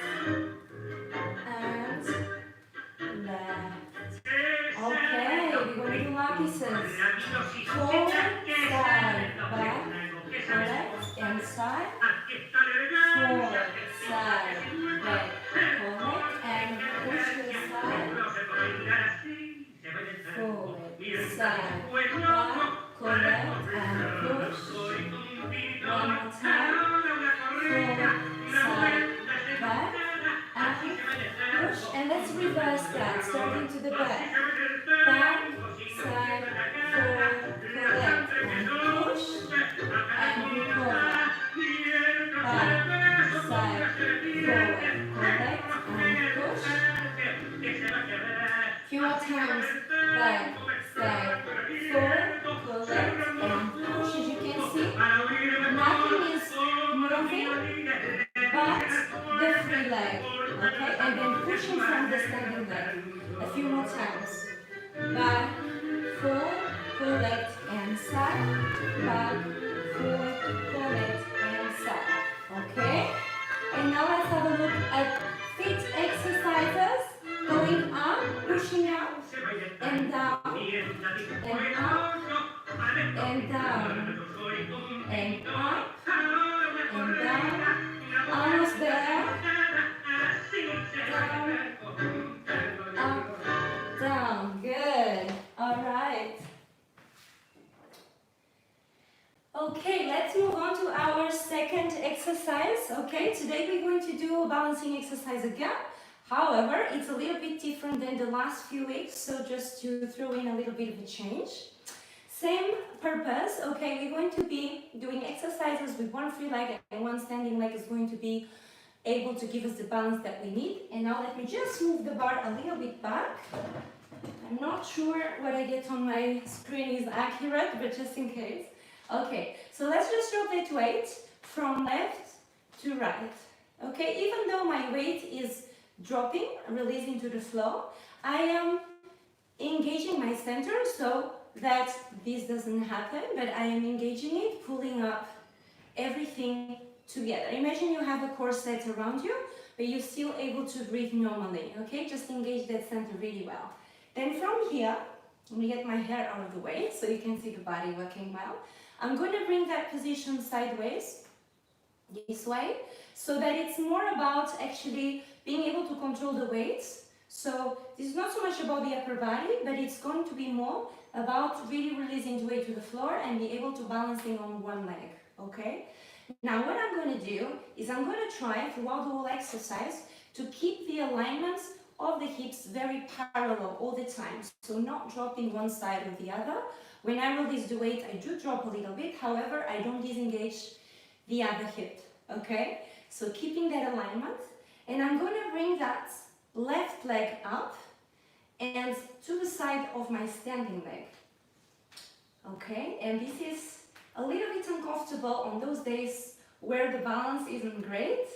and left. Okay, we're going to do lapises. Forward, side, back, left and side. Forward, side, back, correct, and push to the side. Forward, side, back, correct, and push. One more time. Forward, side, back, and push. And let's reverse that, starting to the back. Back, side, forward, correct, and push, and recover. Back, side, forward, correct, and push. Few more times. Back, side, forward, correct, and push. As you can see, nothing is moving but the free leg. Okay, and then pushing from the standing leg. A few more times. Back, forward, correct, and side. Back, forward, correct, and side. Okay? And now let's have a look at feet exercises. Going up, pushing up, and down, and up, and down, and up, and down. Almost there. Down, up, down. Good. All right. Okay, let's move on to our second exercise. Okay, today we're going to do a balancing exercise again. However, it's a little bit different than the last few weeks, so just to throw in a little bit of a change. Same purpose, okay, we're going to be doing exercises with one free leg and one standing leg is going to be able to give us the balance that we need. And now let me just move the bar a little bit back. I'm not sure what I get on my screen is accurate, but just in case. Okay, so let's just drop that weight from left to right. Okay, even though my weight is dropping, releasing to the floor, I am engaging my center so that this doesn't happen, but I am engaging it, pulling up everything together. Imagine you have a corset around you, but you're still able to breathe normally, okay? Just engage that center really well. Then from here, let me get my hair out of the way so you can see the body working well. I'm going to bring that position sideways, this way, so that it's more about actually being able to control the weights. So this is not so much about the upper body, but it's going to be more about really releasing the weight to the floor and be able to balancing on one leg, okay? Now what I'm going to do is I'm going to try throughout the whole exercise to keep the alignments of the hips very parallel all the time, so not dropping one side or the other. When I release the weight, I do drop a little bit, however, I don't disengage the other hip, okay? So keeping that alignment, and I'm going to bring that left leg up and to the side of my standing leg, okay? And this is a little bit uncomfortable on those days where the balance isn't great,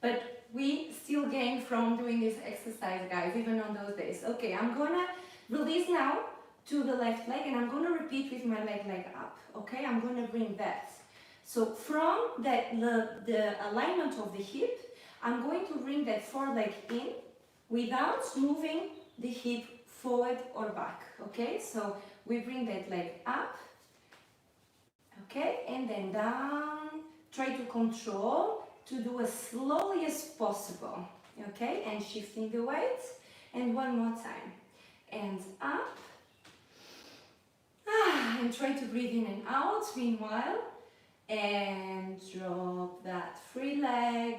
but we still gain from doing this exercise, guys, even on those days. Okay, I'm gonna release now to the left leg and I'm gonna repeat with my leg up, okay? I'm gonna bring that. So from that, the alignment of the hip, I'm going to bring that foreleg in without moving the hip forward or back, okay? So we bring that leg up, okay, and then down, try to control, to do as slowly as possible, okay, and shifting the weight, and one more time, and up, and try to breathe in and out meanwhile, and drop that free leg,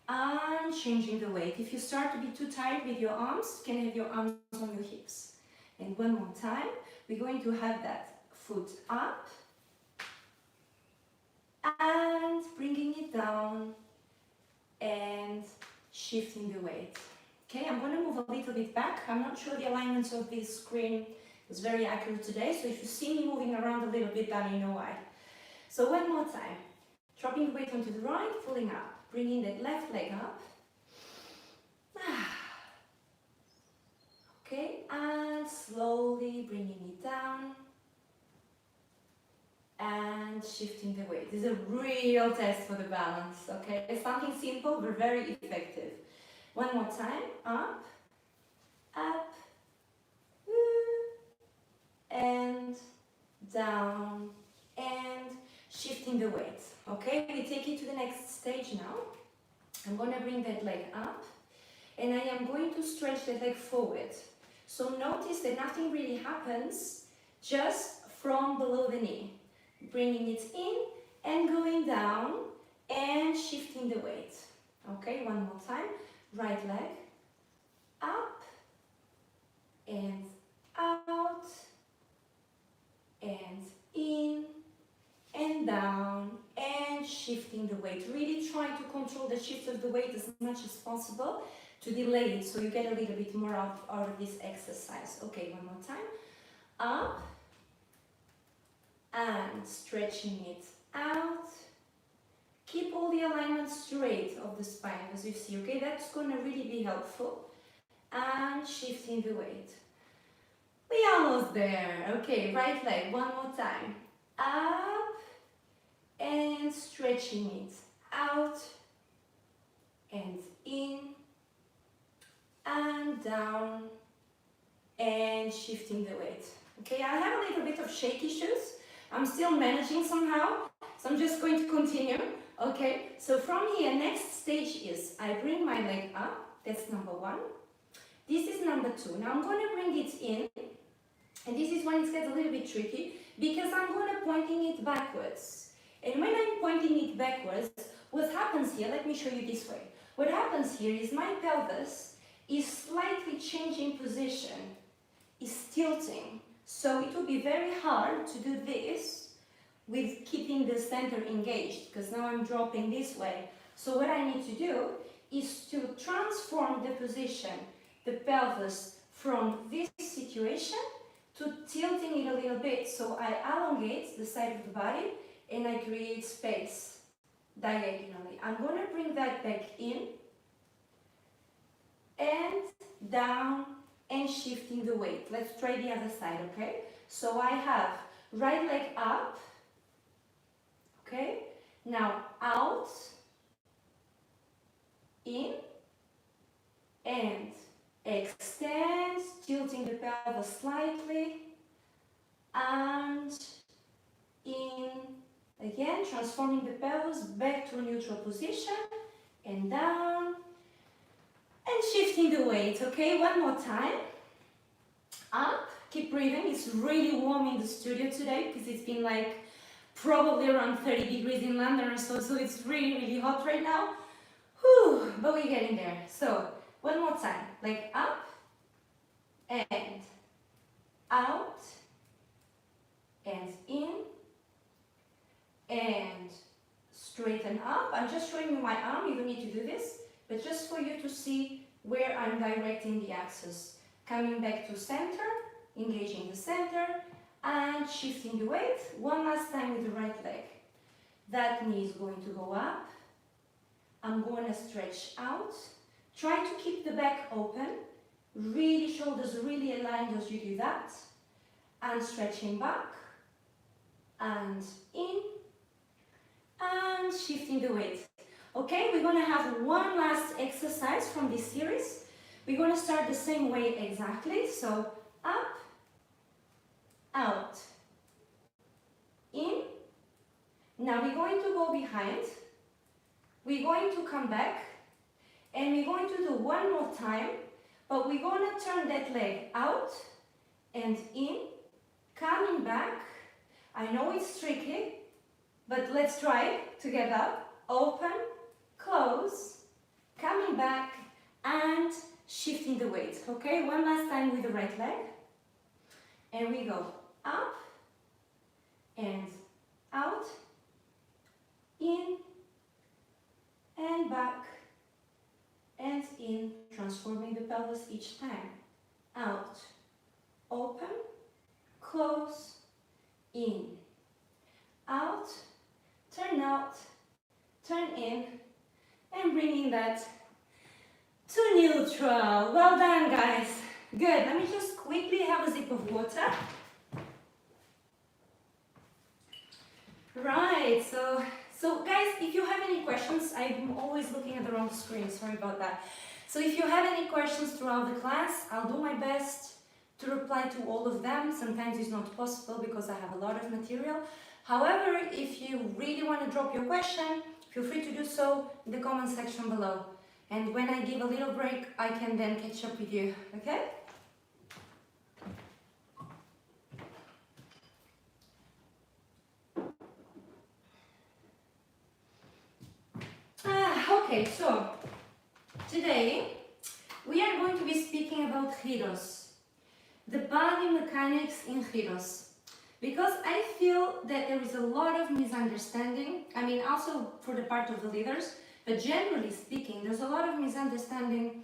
and changing the weight. If you start to be too tight with your arms, you can have your arms on your hips, and one more time, we're going to have that foot up, and bringing it down and shifting the weight. Okay, I'm going to move a little bit back. I'm not sure the alignment of this screen is very accurate today, so if you see me moving around a little bit, then you know why. So one more time, dropping the weight onto the right, pulling up, bringing that left leg up. Okay, and slowly bringing it down. And shifting the weight. This is a real test for the balance, okay? It's something simple but very effective. One more time, up, and down, and shifting the weight, okay? We take it to the next stage now. I'm going to bring that leg up, and I am going to stretch that leg forward. So notice that nothing really happens just from below the knee. Bringing it in and going down and shifting the weight. Okay, one more time. Right leg up and out and in and down and shifting the weight. Really trying to control the shift of the weight as much as possible to delay it so you get a little bit more out of this exercise. Okay, one more time. Up and stretching it out. Keep all the alignments straight of the spine as you see, okay? That's going to really be helpful. And shifting the weight. We're almost there. Okay, right leg, one more time. Up and stretching it out and in and down and shifting the weight. Okay, I have a little bit of shaky shoes. I'm still managing somehow, so I'm just going to continue. Okay, so from here, next stage is I bring my leg up. That's number one. This is number two. Now I'm going to bring it in, and this is when it gets a little bit tricky because I'm going to pointing it backwards. And when I'm pointing it backwards, what happens here? Let me show you this way. What happens here is my pelvis is slightly changing position, is tilting. So it will be very hard to do this with keeping the center engaged because now I'm dropping this way. So what I need to do is to transform the position, the pelvis, from this situation situation to tilting it a little bit. So I elongate the side of the body and I create space diagonally. I'm going to bring that back in and down and shifting the weight. Let's try the other side, okay? So I have right leg up, okay? Now out, in, and extend, tilting the pelvis slightly, and in, again, transforming the pelvis back to a neutral position, and down, and shifting the weight, okay? One more time. Up, keep breathing. It's really warm in the studio today because it's been like probably around 30 degrees in London or so, so it's really, really hot right now. Whew, but we're getting there. So, one more time. Like up, and out, and in, and straighten up. I'm just showing you my arm, you don't need to do this, but just for you to see where I'm directing the axis. Coming back to center, engaging the center, and shifting the weight. One last time with the right leg. That knee is going to go up. I'm going to stretch out. Try to keep the back open. Really, shoulders really aligned as you do that. And stretching back. And in. And shifting the weight. Okay, we're going to have one last exercise from this series. We're going to start the same way exactly. So up, out, in. Now we're going to go behind. We're going to come back. And we're going to do one more time. But we're going to turn that leg out and in. Coming back. I know it's tricky, but let's try it together. Open, close, coming back, and shifting the weight. Okay, one last time with the right leg. And we go up and out, in and back and in, transforming the pelvis each time. Out, open, close, in, out, turn in, and bringing that to neutral. Well done, guys. Good. Let me just quickly have a sip of water. Right. So guys, if you have any questions, I'm always looking at the wrong screen. Sorry about that. So if you have any questions throughout the class, I'll do my best to reply to all of them. Sometimes it's not possible because I have a lot of material. However, if you really want to drop your question, feel free to do so in the comment section below. And when I give a little break, I can then catch up with you, okay? Okay, so today we are going to be speaking about gyros, the body mechanics in gyros. Because I feel that there is a lot of misunderstanding, I mean also for the part of the leaders, but generally speaking, there's a lot of misunderstanding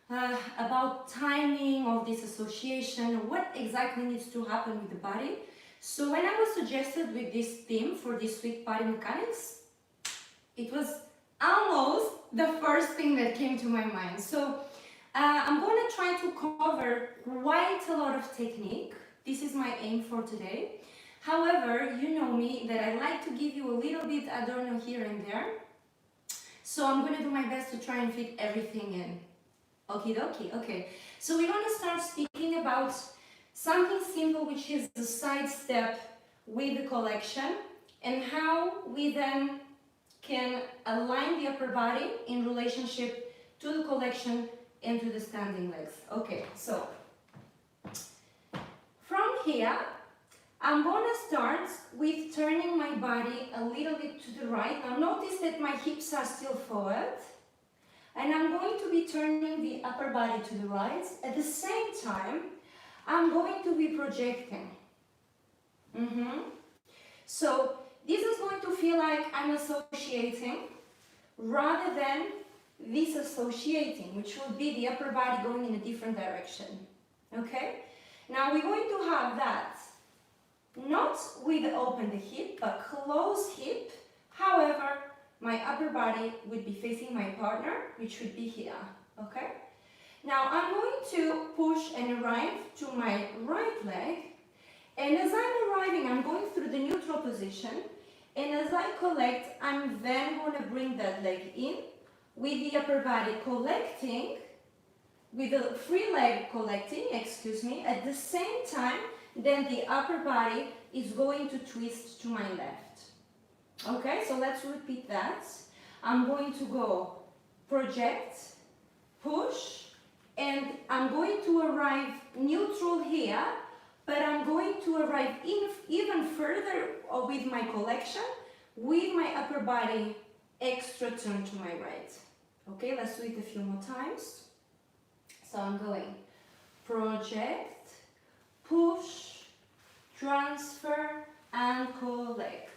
about timing of this association, what exactly needs to happen with the body. So when I was suggested with this theme for this week, body mechanics, it was almost the first thing that came to my mind. So I'm going to try to cover quite a lot of technique. This is my aim for today. However, you know me that I like to give you a little bit adorno here and there. So I'm going to do my best to try and fit everything in. Okie dokie, okay. So we're going to start speaking about something simple, which is the side step with the collection and how we then can align the upper body in relationship to the collection and to the standing legs. Okay, so from here, I'm going to start with turning my body a little bit to the right. Now notice that my hips are still forward. And I'm going to be turning the upper body to the right. At the same time, I'm going to be projecting. So this is going to feel like I'm associating rather than disassociating, which would be the upper body going in a different direction. Okay? Now we're going to have that not with open the hip, but close hip. However, my upper body would be facing my partner, which would be here, okay? Now I'm going to push and arrive to my right leg, and as I'm arriving, I'm going through the neutral position, and as I collect, I'm then going to bring that leg in, with the upper body collecting, with the free leg collecting, at the same time, then the upper body is going to twist to my left. Okay, so let's repeat that. I'm going to go project, push, and I'm going to arrive neutral here, but I'm going to arrive even further with my collection, with my upper body extra turn to my right. Okay, let's do it a few more times. So I'm going project, push, transfer, and collect.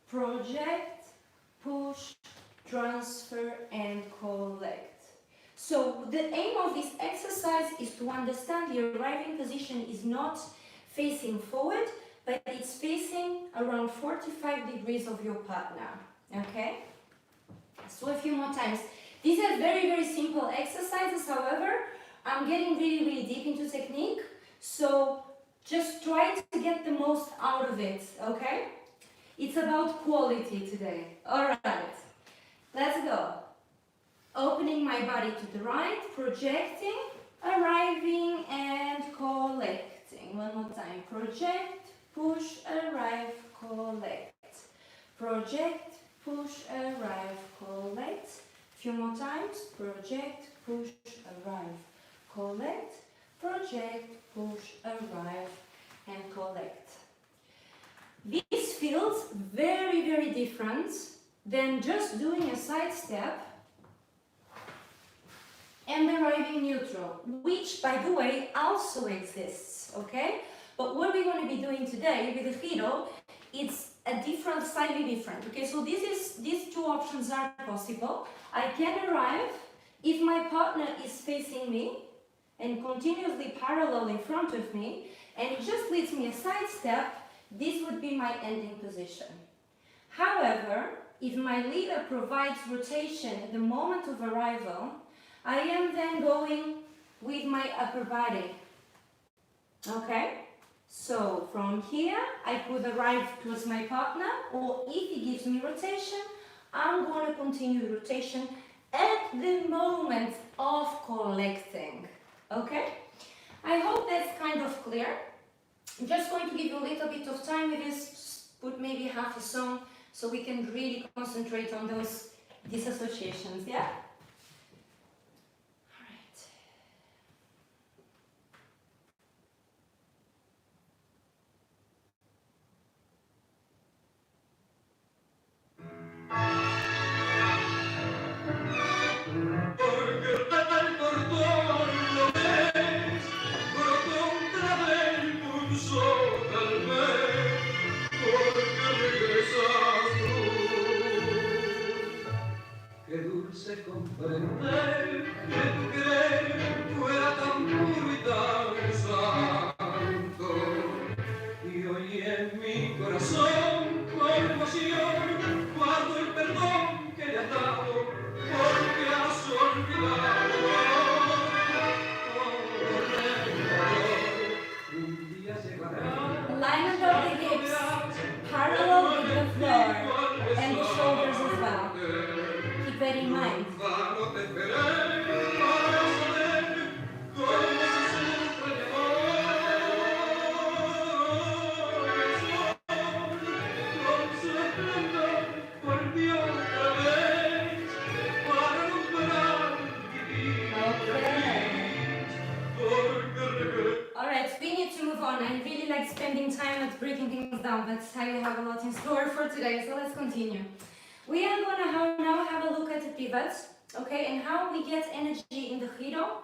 Project, push, transfer, and collect. So the aim of this exercise is to understand the arriving position is not facing forward, but it's facing around 45 degrees of your partner. Okay? So a few more times. These are very, very simple exercises. However, I'm getting really, really deep into technique. So just try to get the most out of it. Okay? It's about quality today. All right. Let's go. Opening my body to the right, projecting, arriving, and collecting. One more time. Project, push, arrive, collect. Project, push, arrive, collect. Few more times. Project, push, arrive, collect. Project, push, arrive, and collect. This feels very, very different than just doing a side step and arriving neutral, which, by the way, also exists, okay? But what we're going to be doing today with the fiddle, it's slightly different, okay? So these two options are possible. I can arrive if my partner is facing me and continuously parallel in front of me, and it just leads me a side step. This would be my ending position. However, if my leader provides rotation at the moment of arrival, I am then going with my upper body. Okay? So from here, I could arrive towards my partner, or if he gives me rotation, I'm going to continue rotation at the moment of collecting. Okay? I hope that's kind of clear. I'm just going to give you a little bit of time with this, just put maybe half a song so we can really concentrate on those disassociations, yeah? All right. Comprender que tu querer fuera tan puro y tan santo, y hoy en mi corazón con emoción guardo el perdón que le has dado porque has olvidado. Un día llegará. Alignment of the hips, parallel with the floor, and the shoulders as well. Keep that in mind. Alright, we need to move on. I really like spending time at breaking things down, but I have a lot in store for today, so let's continue. We are going to now have a look at the pivots, okay, and how we get energy in the Hiro.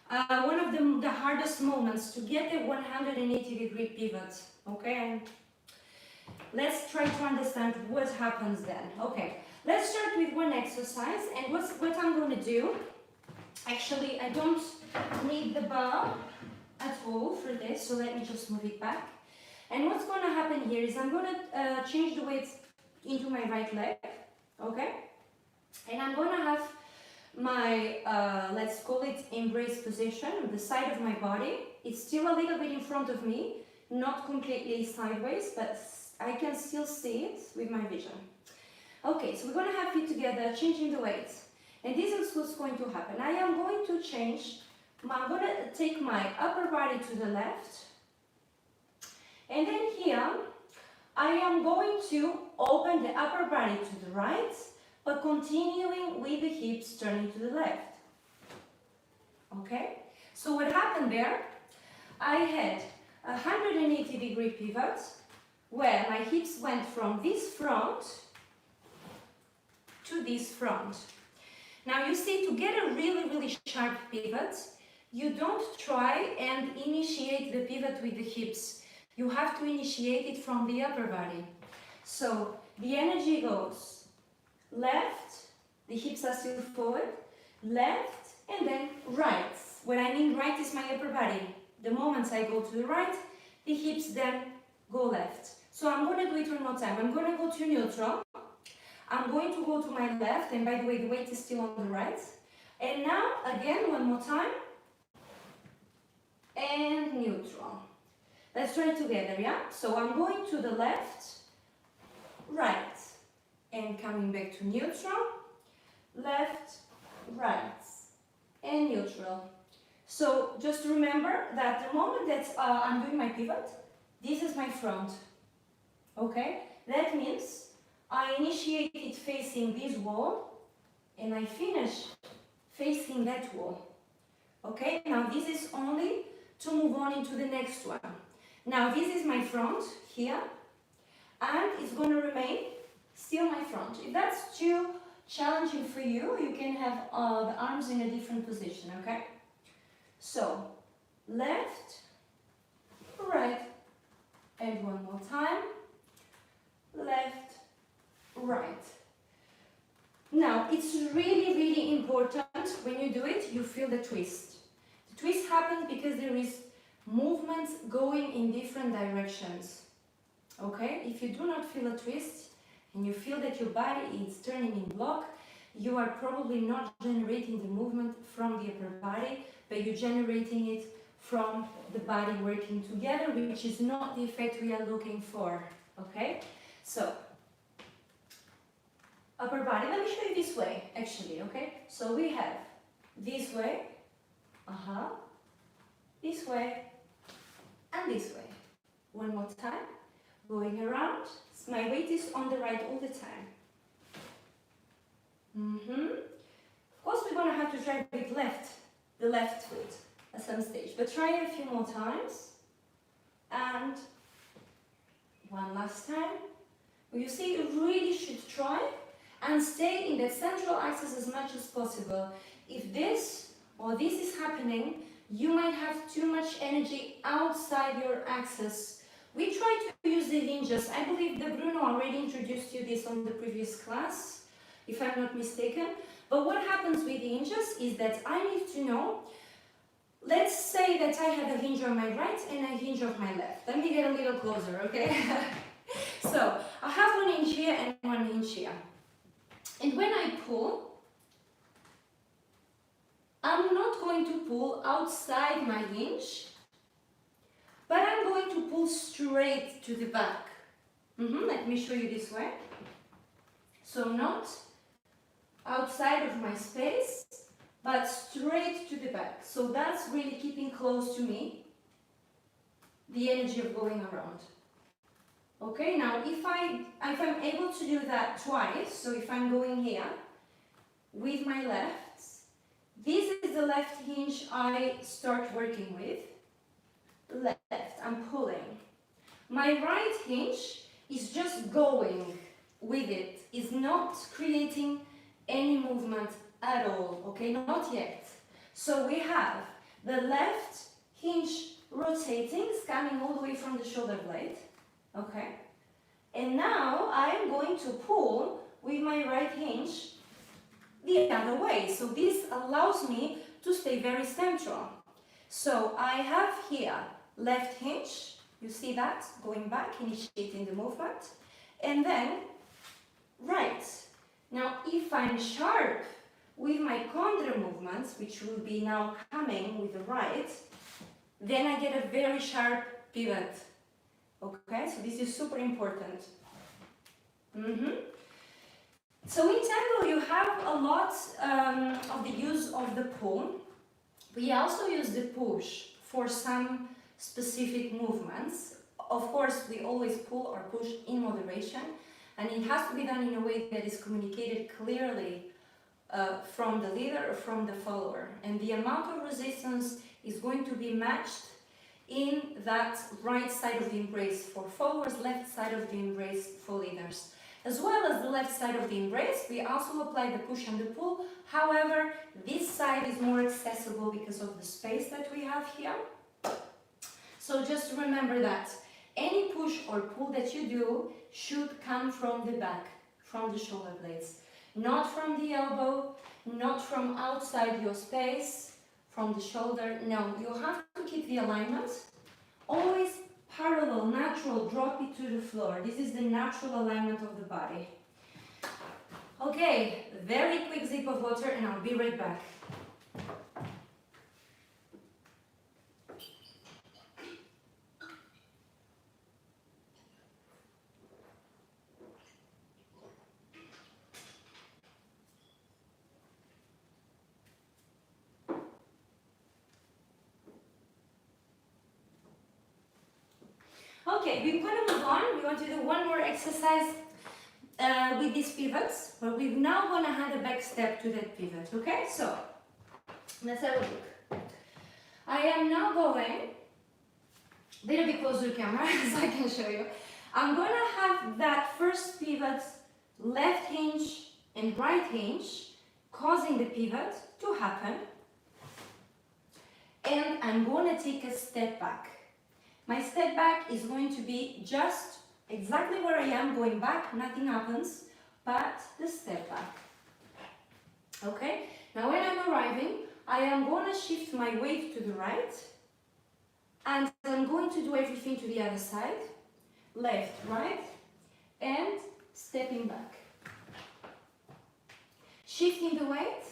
One of the hardest moments to get a 180-degree pivot, okay, and let's try to understand what happens then. Okay, let's start with one exercise, and what I'm going to do, actually I don't need the bar at all. Okay, so let me just move it back. And what's going to happen here is I'm going to change the weight into my right leg, okay? And I'm going to have my, let's call it embrace position, the side of my body. It's still a little bit in front of me, not completely sideways, but I can still see it with my vision. Okay, so we're going to have feet together, changing the weight. And this is what's going to happen. I am going to change, I'm going to take my upper body to the left. And then here, I am going to open the upper body to the right, but continuing with the hips turning to the left. Okay? So what happened there, I had a 180-degree pivot, where my hips went from this front to this front. Now you see, to get a really sharp pivot, you don't try and initiate the pivot with the hips. You have to initiate it from the upper body. So the energy goes left, the hips are still forward, left, and then right. What I mean right is my upper body. The moment I go to the right, the hips then go left. So I'm going to do it one more time. I'm going to go to neutral. I'm going to go to my left, and by the way, the weight is still on the right. And now, again, one more time. And neutral. Let's try it together, yeah? So I'm going to the left, right, and coming back to neutral, left, right, and neutral. So just remember that the moment that I'm doing my pivot, this is my front, okay? That means I initiate it facing this wall, and I finish facing that wall, okay? Now this is only to move on into the next one. Now this is my front here, and it's going to remain still my front. If that's too challenging for you, you can have the arms in a different position, okay? So, left, right, and one more time, left, right. Now, it's really important when you do it, you feel the twist. The twist happens because there is movements going in different directions, okay? If you do not feel a twist and you feel that your body is turning in block, you are probably not generating the movement from the upper body, but you're generating it from the body working together, which is not the effect we are looking for, okay? So, upper body, let me show you this way, actually, okay? So we have this way, this way, and this way. One more time, going around. My weight is on the right all the time. Of course, we're going to have to try with the left foot at some stage, but try it a few more times. And one last time. You see, you really should try and stay in that central axis as much as possible. If this or this is happening, you might have too much energy outside your axis. We try to use the hinges. I believe the BRUNO already introduced you this on the previous class, if I'm not mistaken. But what happens with the hinges is that I need to know, let's say that I have a hinge on my right and a hinge on my left. Let me get a little closer, okay? So, I have one hinge here and one hinge here. And when I pull, I'm not going to pull outside my hinge, but I'm going to pull straight to the back. Let me show you this way. So not outside of my space, but straight to the back. So that's really keeping close to me the energy of going around. Okay, now if I'm able to do that twice, so if I'm going here with my left, this is the left hinge I start working with. Left, I'm pulling. My right hinge is just going with it, is not creating any movement at all, okay, not yet. So we have the left hinge rotating, coming all the way from the shoulder blade, okay. And now I'm going to pull with my right hinge the other way. So this allows me to stay very central. So I have here left hinge, you see that, going back, initiating the movement, and then right. Now, if I'm sharp with my contre movements, which will be now coming with the right, then I get a very sharp pivot. Okay, so this is super important. So in Tango, you have a lot of the use of the pull. We also use the push for some specific movements. Of course, we always pull or push in moderation, and it has to be done in a way that is communicated clearly from the leader or from the follower. And the amount of resistance is going to be matched in that right side of the embrace for followers, left side of the embrace for leaders. As well as the left side of the embrace, we also apply the push and the pull. However, this side is more accessible because of the space that we have here. So just remember that any push or pull that you do should come from the back, from the shoulder blades. Not from the elbow, not from outside your space, from the shoulder. No, you have to keep the alignment. Always parallel, natural, drop it to the floor. This is the natural alignment of the body. Okay, very quick sip of water and I'll be right back. Okay, we're going to move on. We want to do one more exercise with these pivots, but we're now going to add a back step to that pivot, okay? So, let's have a look. I am now going, a little bit closer to the camera so I can show you. I'm going to have that first pivot, left hinge and right hinge, causing the pivot to happen. And I'm going to take a step back. My step back is going to be just exactly where I am, going back, nothing happens, but the step back. Okay, now when I'm arriving, I am going to shift my weight to the right, and I'm going to do everything to the other side, left, right, and stepping back. Shifting the weight,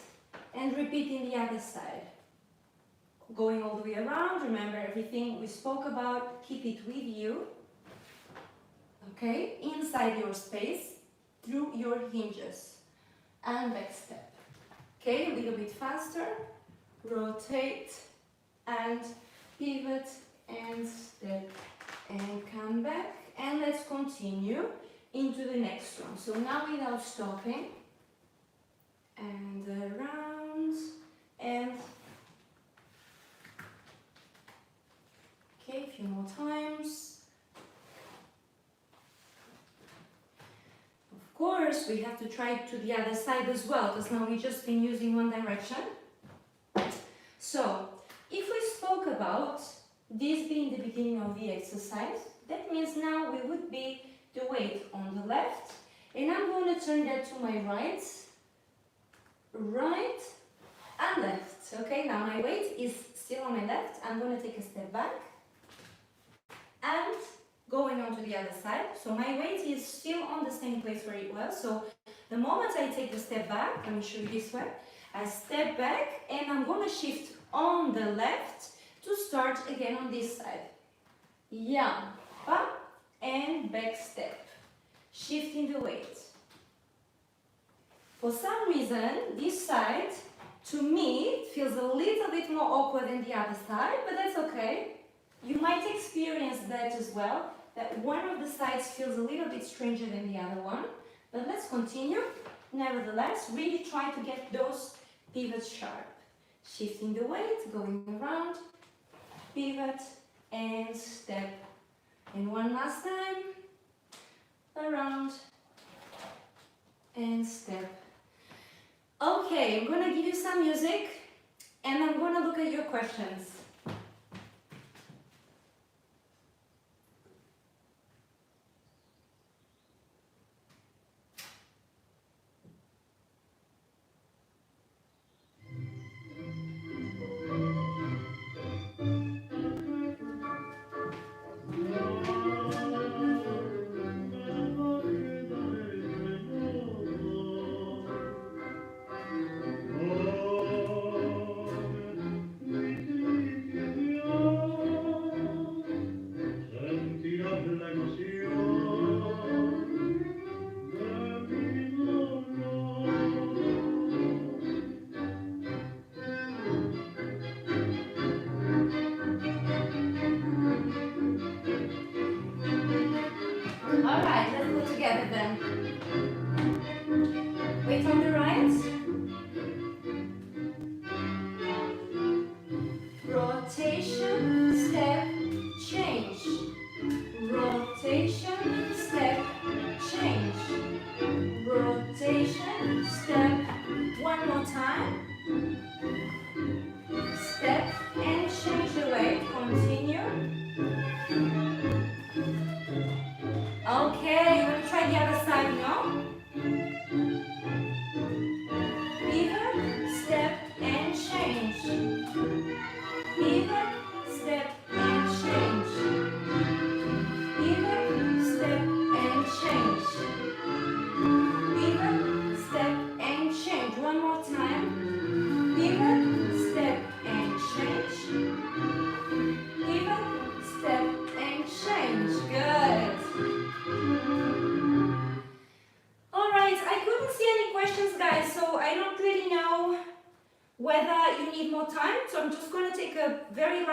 and repeating the other side. Going all the way around, remember everything we spoke about, keep it with you, okay, inside your space, through your hinges, and back step, okay, a little bit faster, rotate, and pivot, and step, and come back, and let's continue into the next one. So now without stopping, and around, and okay, a few more times. Of course, we have to try it to the other side as well, because now we've just been using one direction. So, if we spoke about this being the beginning of the exercise, that means now we would be the weight on the left, and I'm going to turn that to my right, right, and left. Okay, now my weight is still on my left. I'm going to take a step back, and going on to the other side. So my weight is still on the same place where it was. So the moment I take the step back, let me show you this way. I step back and I'm going to shift on the left to start again on this side. Yeah, up and back step. Shifting the weight. For some reason, this side, to me, feels a little bit more awkward than the other side, but that's okay. You might experience that as well, that one of the sides feels a little bit stranger than the other one. But let's continue. Nevertheless, really try to get those pivots sharp. Shifting the weight, going around, pivot, and step. And one last time, around, and step. Okay, I'm going to give you some music, and I'm going to look at your questions.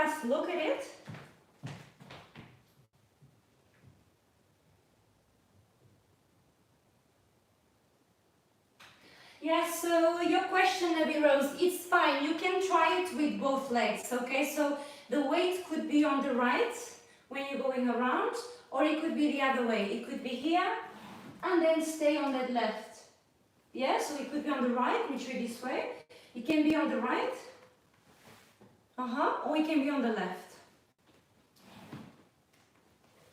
class look at it. Yes, so your question, Abby Rose, it's fine. You can try it with both legs, okay? So the weight could be on the right when you're going around, or it could be the other way. It could be here and then stay on that left. Yeah, so it could be on the right, which is this way. It can be on the right, or it can be on the left.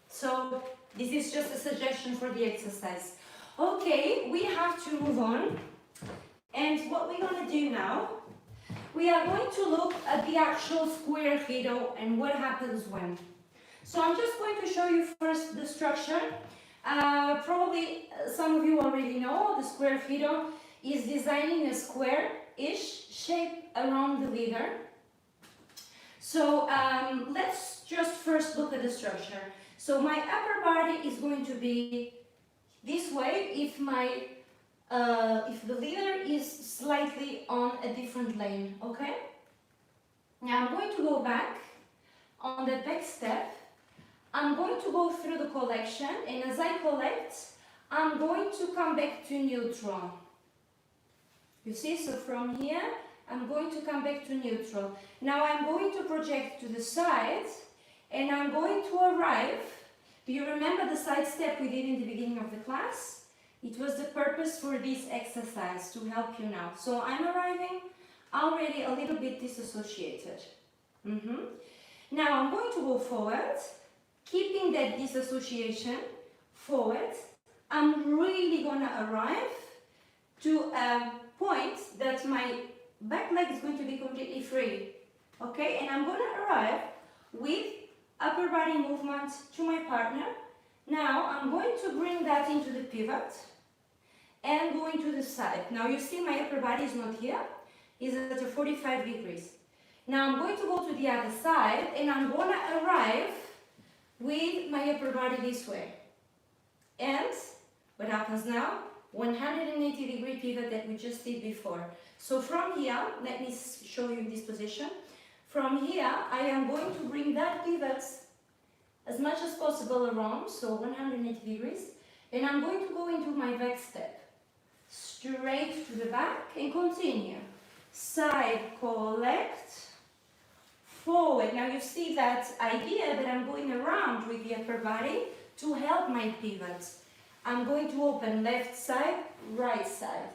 So this is just a suggestion for the exercise. Okay, we have to move on. And what we're going to do now, we are going to look at the actual square fido and what happens when. So I'm just going to show you first the structure. Probably some of you already know the square fido is designing a square-ish shape around the leader. So let's just first look at the structure. So my upper body is going to be this way if the leader is slightly on a different lane, okay? Now I'm going to go back on the back step. I'm going to go through the collection, and as I collect, I'm going to come back to neutral. You see, so from here, I'm going to come back to neutral. Now I'm going to project to the side, and I'm going to arrive. Do you remember the side step we did in the beginning of the class? It was the purpose for this exercise to help you now. So I'm arriving already a little bit disassociated. Now I'm going to go forward, keeping that disassociation forward. I'm really going to arrive to a point that my back leg is going to be completely free. Okay, and I'm going to arrive with upper body movement to my partner. Now I'm going to bring that into the pivot and going to the side. Now you see my upper body is not here, it's at a 45 degrees. Now I'm going to go to the other side and I'm going to arrive with my upper body this way. And what happens now? 180 degree pivot that we just did before. So from here, let me show you this position. From here, I am going to bring that pivot as much as possible around, so 180 degrees, and I'm going to go into my back step. Straight to the back and continue. Side, collect, forward. Now you see that idea that I'm going around with the upper body to help my pivot. I'm going to open left side, right side,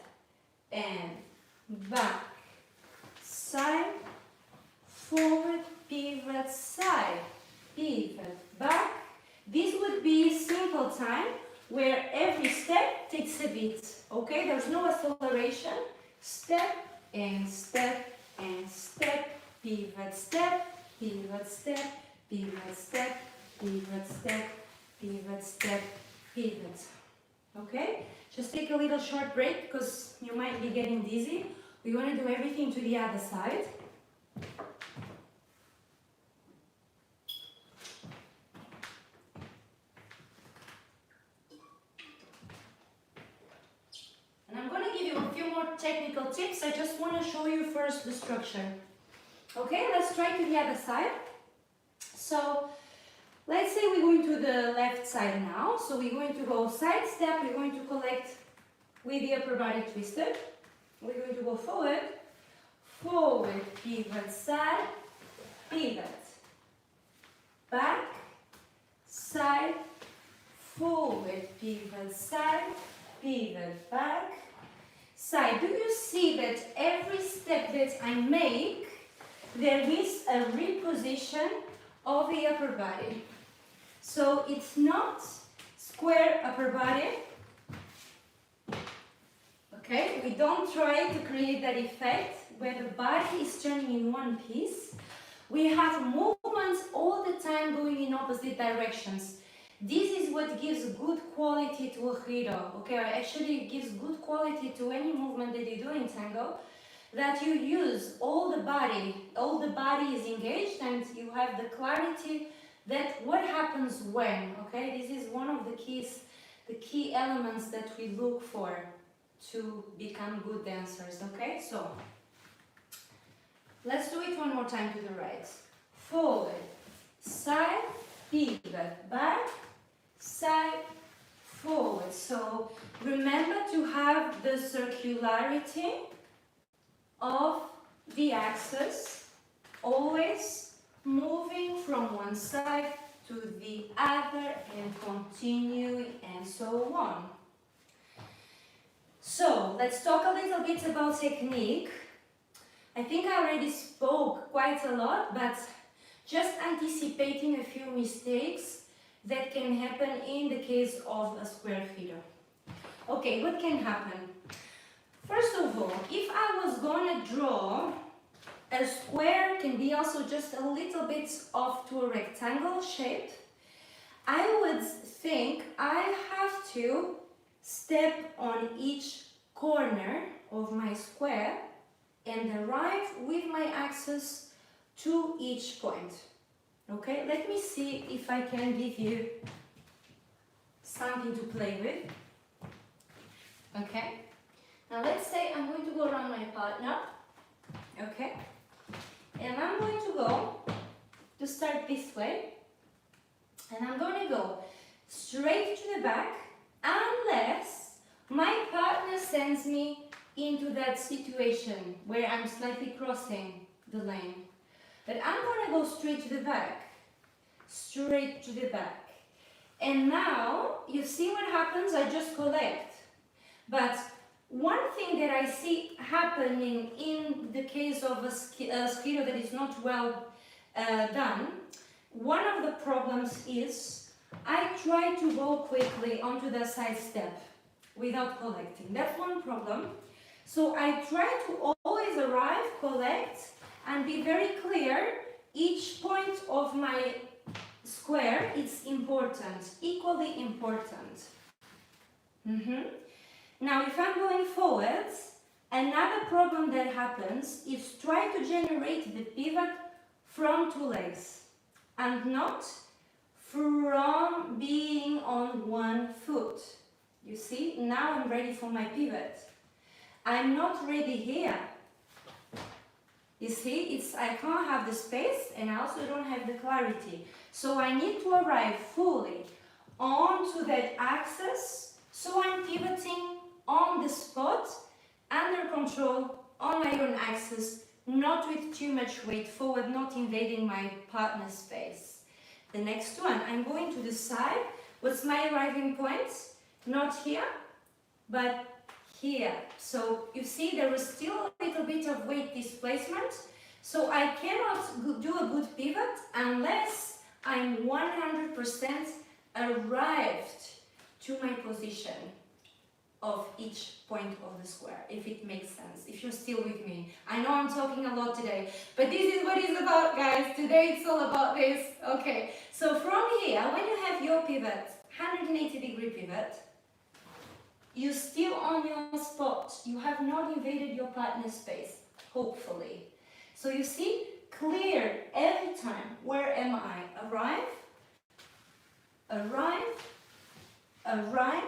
and back, side, forward, pivot, side, pivot, back. This would be simple time where every step takes a beat, okay? There's no acceleration. Step and step and step, pivot, step, pivot, step, pivot, step, pivot, step, pivot, step, pivot. Okay? Just take a little short break because you might be getting dizzy. We want to do everything to the other side. And I'm going to give you a few more technical tips. I just want to show you first the structure. Okay, let's try to the other side. So, let's say we're going to the left side now. So we're going to go side step, we're going to collect with the upper body twisted. We're going to go forward, forward, pivot, side, pivot, back, side, forward, pivot, side, pivot, back, side. Do you see that every step that I make, there is a reposition of the upper body? So it's not square upper body. Okay, we don't try to create that effect where the body is turning in one piece. We have movements all the time going in opposite directions. This is what gives good quality to a giro. Okay, actually it gives good quality to any movement that you do in tango, that you use all the body is engaged, and you have the clarity that what happens when. Okay, this is one of the key elements that we look for to become good dancers. Okay, so let's do it one more time to the right. forward, side, pivot, back, side, forward. So remember to have the circularity of the axis, always moving from one side to the other and continuing and so on. So let's talk a little bit about technique. I think I already spoke quite a lot, but just anticipating a few mistakes that can happen in the case of a square figure. Okay, what can happen? First of all, if I was gonna draw a square, can be also just a little bit off to a rectangle shape, I would think I have to step on each corner of my square and arrive with my axis to each point. Okay, let me see if I can give you something to play with. Okay, now let's say I'm going to go around my partner. Okay, and I'm going to go to start this way, and I'm going to go straight to the back unless my partner sends me into that situation where I'm slightly crossing the lane. But I'm going to go straight to the back, straight to the back. And now, you see what happens? I just collect. But one thing that I see happening in the case of a skidoo that is not well done, one of the problems is I try to go quickly onto the side step without collecting. That's one problem. So I try to always arrive, collect, and be very clear. Each point of my square is important, equally important. Now, if I'm going forwards, another problem that happens is try to generate the pivot from two legs and not from being on one foot. You see, now I'm ready for my pivot. I'm not ready here. You see, I can't have the space and I also don't have the clarity. So I need to arrive fully onto that axis, so I'm pivoting on the spot, under control, on my own axis, not with too much weight forward, not invading my partner's space. The next one, I'm going to the side. What's my arriving point? Not here, but here. So you see there is still a little bit of weight displacement. So I cannot do a good pivot unless I'm 100% arrived to my position of each point of the square, if it makes sense, if you're still with me. I know I'm talking a lot today, but this is what it's about, guys. Today it's all about this. Okay, so from here, when you have your pivot, 180-degree pivot, you're still on your spot. You have not invaded your partner's space, hopefully. So you see, clear every time. Where am I? Arrive, arrive, arrive,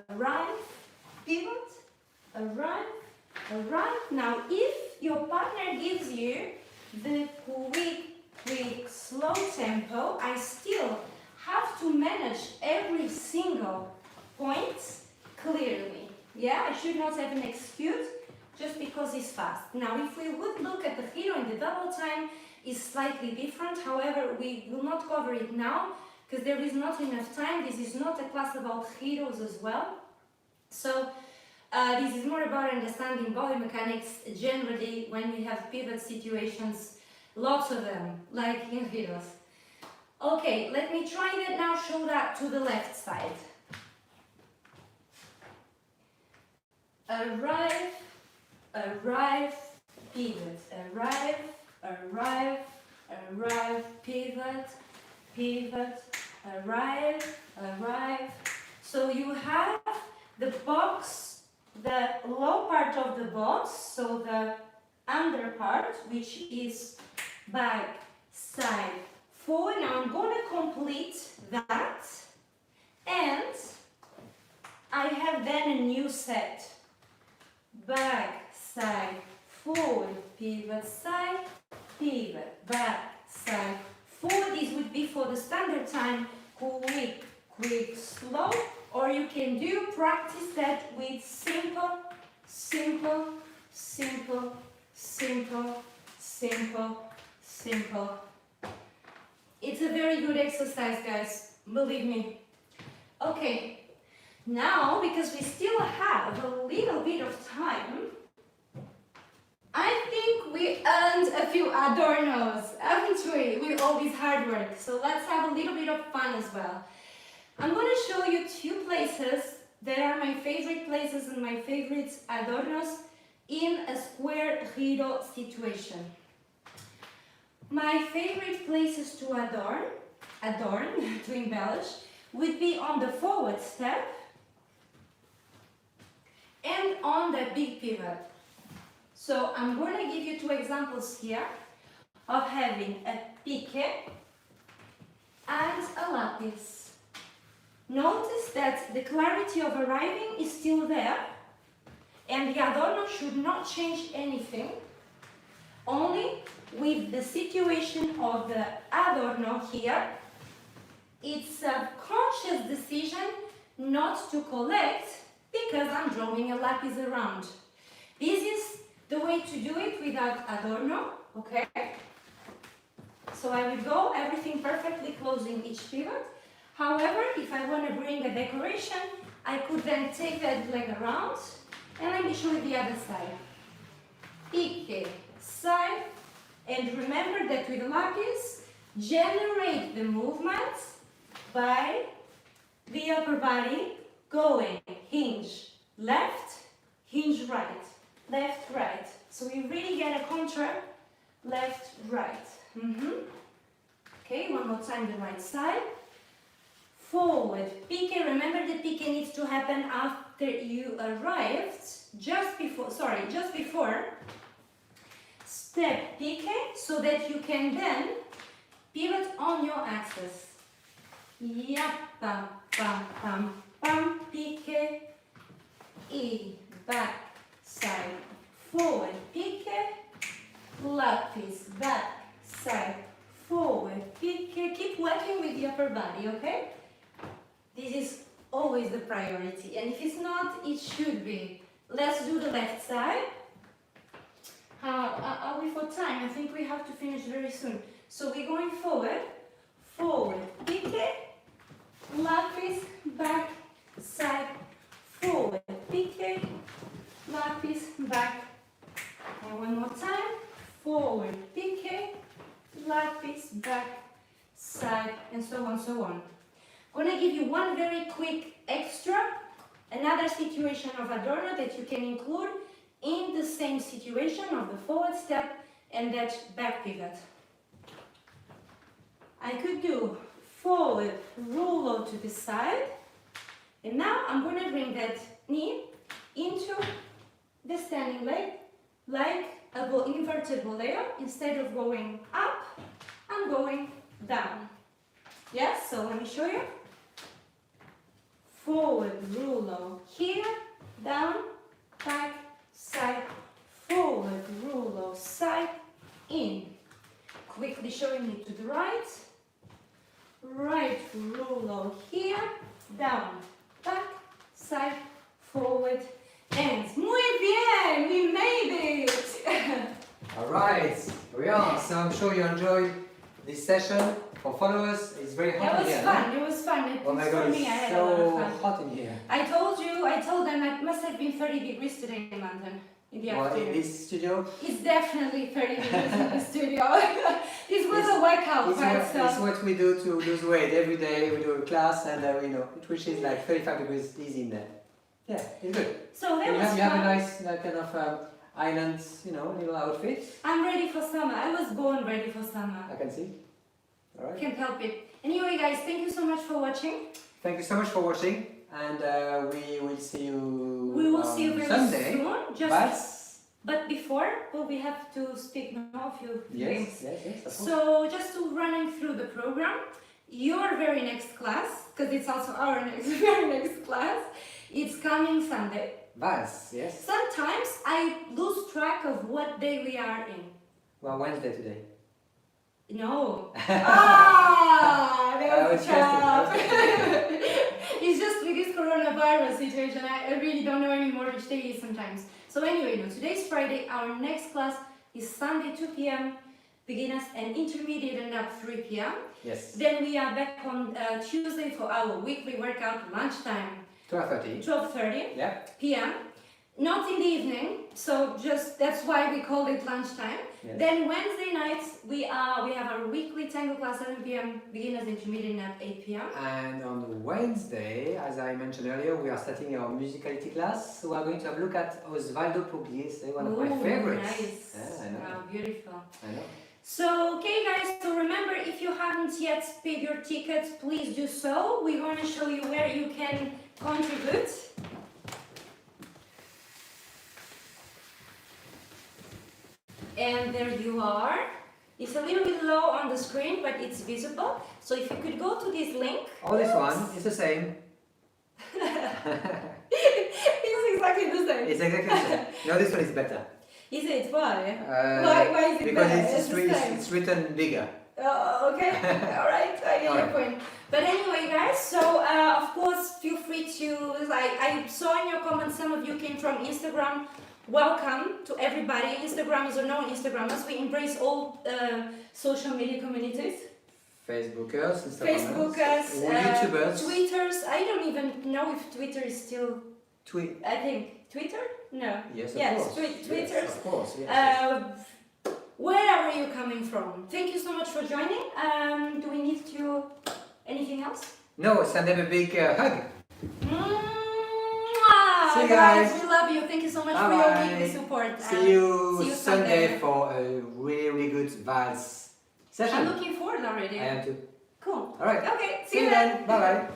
arrive, pivot, arrive, arrive. Now, if your partner gives you the quick, slow tempo, I still have to manage every single point clearly. Yeah, I should not have an excuse just because it's fast. Now, if we would look at the hero in the double time, is slightly different. However, we will not cover it now because there is not enough time. This is not a class about heroes as well. So this is more about understanding body mechanics generally when we have pivot situations, lots of them, like in heroes. Okay, let me try that now, show that to the left side. Arrive, arrive, pivot, arrive, arrive, arrive, pivot, pivot, arrive, arrive. So you have the box, the low part of the box, so the under part, which is back, side, forward. Now I'm going to complete that, and I have then a new set. Back, side, forward, pivot, side, pivot, back, side, forward. This would be for the standard time, quick, quick, slow, or you can practice that with simple, simple, simple, simple, simple, simple. It's a very good exercise, guys, believe me. Okay, now because we still have a little bit of time, I think we earned a few adornos, haven't we, with all this hard work? So let's have a little bit of fun as well. I'm going to show you two places that are my favorite places and my favorite adornos in a square giro situation. My favorite places to adorn, to embellish, would be on the forward step and on the big pivot. So I'm going to give you two examples here of having a pique and a lapis. Notice that the clarity of arriving is still there and the adorno should not change anything, only with the situation of the adorno here, it's a conscious decision not to collect because I'm drawing a lapis around. This is the way to do it without adorno, okay? So I will go everything perfectly closing each pivot. However, if I want to bring a decoration, I could then take that leg around and let me show you the other side. Pique, side, and remember that with lapis, generate the movement by the upper body going hinge left, hinge right, left, right. So we really get a contour left, right. Okay, one more time the right side. Forward, pique. Remember the pique needs to happen after you arrived, just before. Step pique, so that you can then pivot on your axis. Yeah, pam, pam, pam, pam, pique, e, back, side, forward, pique, lapis, back, side, forward, pique. Keep working with the upper body, okay? This is always the priority, and if it's not, it should be. Let's do the left side. Are we for time? I think we have to finish very soon. So we're going forward, forward, pique, lapis, back, side, forward, pique, lapis, back. And one more time, forward, pique, lapis, back, side, and so on, so on. I'm going to give you one very quick extra, another situation of adorno that you can include in the same situation of the forward step and that back pivot. I could do forward, roll to the side, and now I'm going to bring that knee into the standing leg like a inverted bolero. Instead of going up, I'm going down. Yes, so let me show you. Forward, rulo here, down, back, side, forward, rulo, side, in. Quickly showing it to the right. Right, rulo here, down, back, side, forward, and muy bien, we made it! Alright, we are. So I'm sure you enjoyed this session. For followers, it's very hot in here. It was fun. Oh my god, for me, I it's had a lot of so fun. hot in here. I told them it must have been 30 degrees today in London in the afternoon. In this studio? It's definitely 30 degrees in the studio. This was a workout by itself. It's what we do to lose weight every day. We do a class and we know which is like 35 degrees easy in there. Yeah, it's good. So that was you fun. have a nice kind of island, little outfit. I'm ready for summer. I was born ready for summer. I can see. All right. Can't help it. Anyway, guys, thank you so much for watching. Thank you so much for watching, and we will see you. We will see you very Sunday. soon. But before, we have to speak now a few things. Yes, of course. So just to running through the program, your very next class, because it's also our very next class, it's coming Sunday. Vals, yes. Sometimes I lose track of what day we are in. Well, Wednesday today. No. Ah, that was was a trap. testing. It's just with this coronavirus situation, I really don't know anymore which day it is sometimes. So anyway, no, today's Friday, our next class is Sunday 2 p.m, beginners and intermediate and up 3 p.m. Yes. Then we are back on Tuesday for our weekly workout lunchtime, 12:30. 12:30 Yeah. p.m. Not in the evening, so just that's why we called it lunchtime. Yes. Then Wednesday nights we have our weekly tango class 7 p.m, beginners intermediate at 8 p.m. And on Wednesday, as I mentioned earlier, we are starting our musicality class. So we are going to have a look at Osvaldo Pugliese, one of my Ooh, favorites. Nice. Yeah, I know. Wow, beautiful. I know. So, okay guys, so remember, if you haven't yet paid your tickets, please do so. We're going to show you where you can contribute. And there you are. It's a little bit low on the screen, but it's visible. So if you could go to this link. Oh, this one is the same. It's exactly the same. It's exactly the same. No, this one is better. Is it? Why? Uh, Why is it because better? it's, the same. it's written bigger. Okay, alright, I get your Alright. point. But anyway guys, so of course feel free to, like I saw in your comments some of you came from Instagram. Welcome to everybody, Instagrammers or non-Instagrammers. We embrace all social media communities. Facebookers, Facebookers, YouTubers. Twitters. I don't even know if Twitter is still, Tweet. I think, Twitter? No. Yes, of Yes, course. Twitters. Yes, of course, yes. Where are you coming from? Thank you so much for joining. Do we need to, anything else? No, send them a big hug. Mwah! See you guys. We love you. Thank you so much for Bye-bye. your weekly support. See you, see you Sunday Sunday. for a really, really good vals session. I'm looking forward already. I am too. Cool. Alright. Okay, See you then. Bye bye.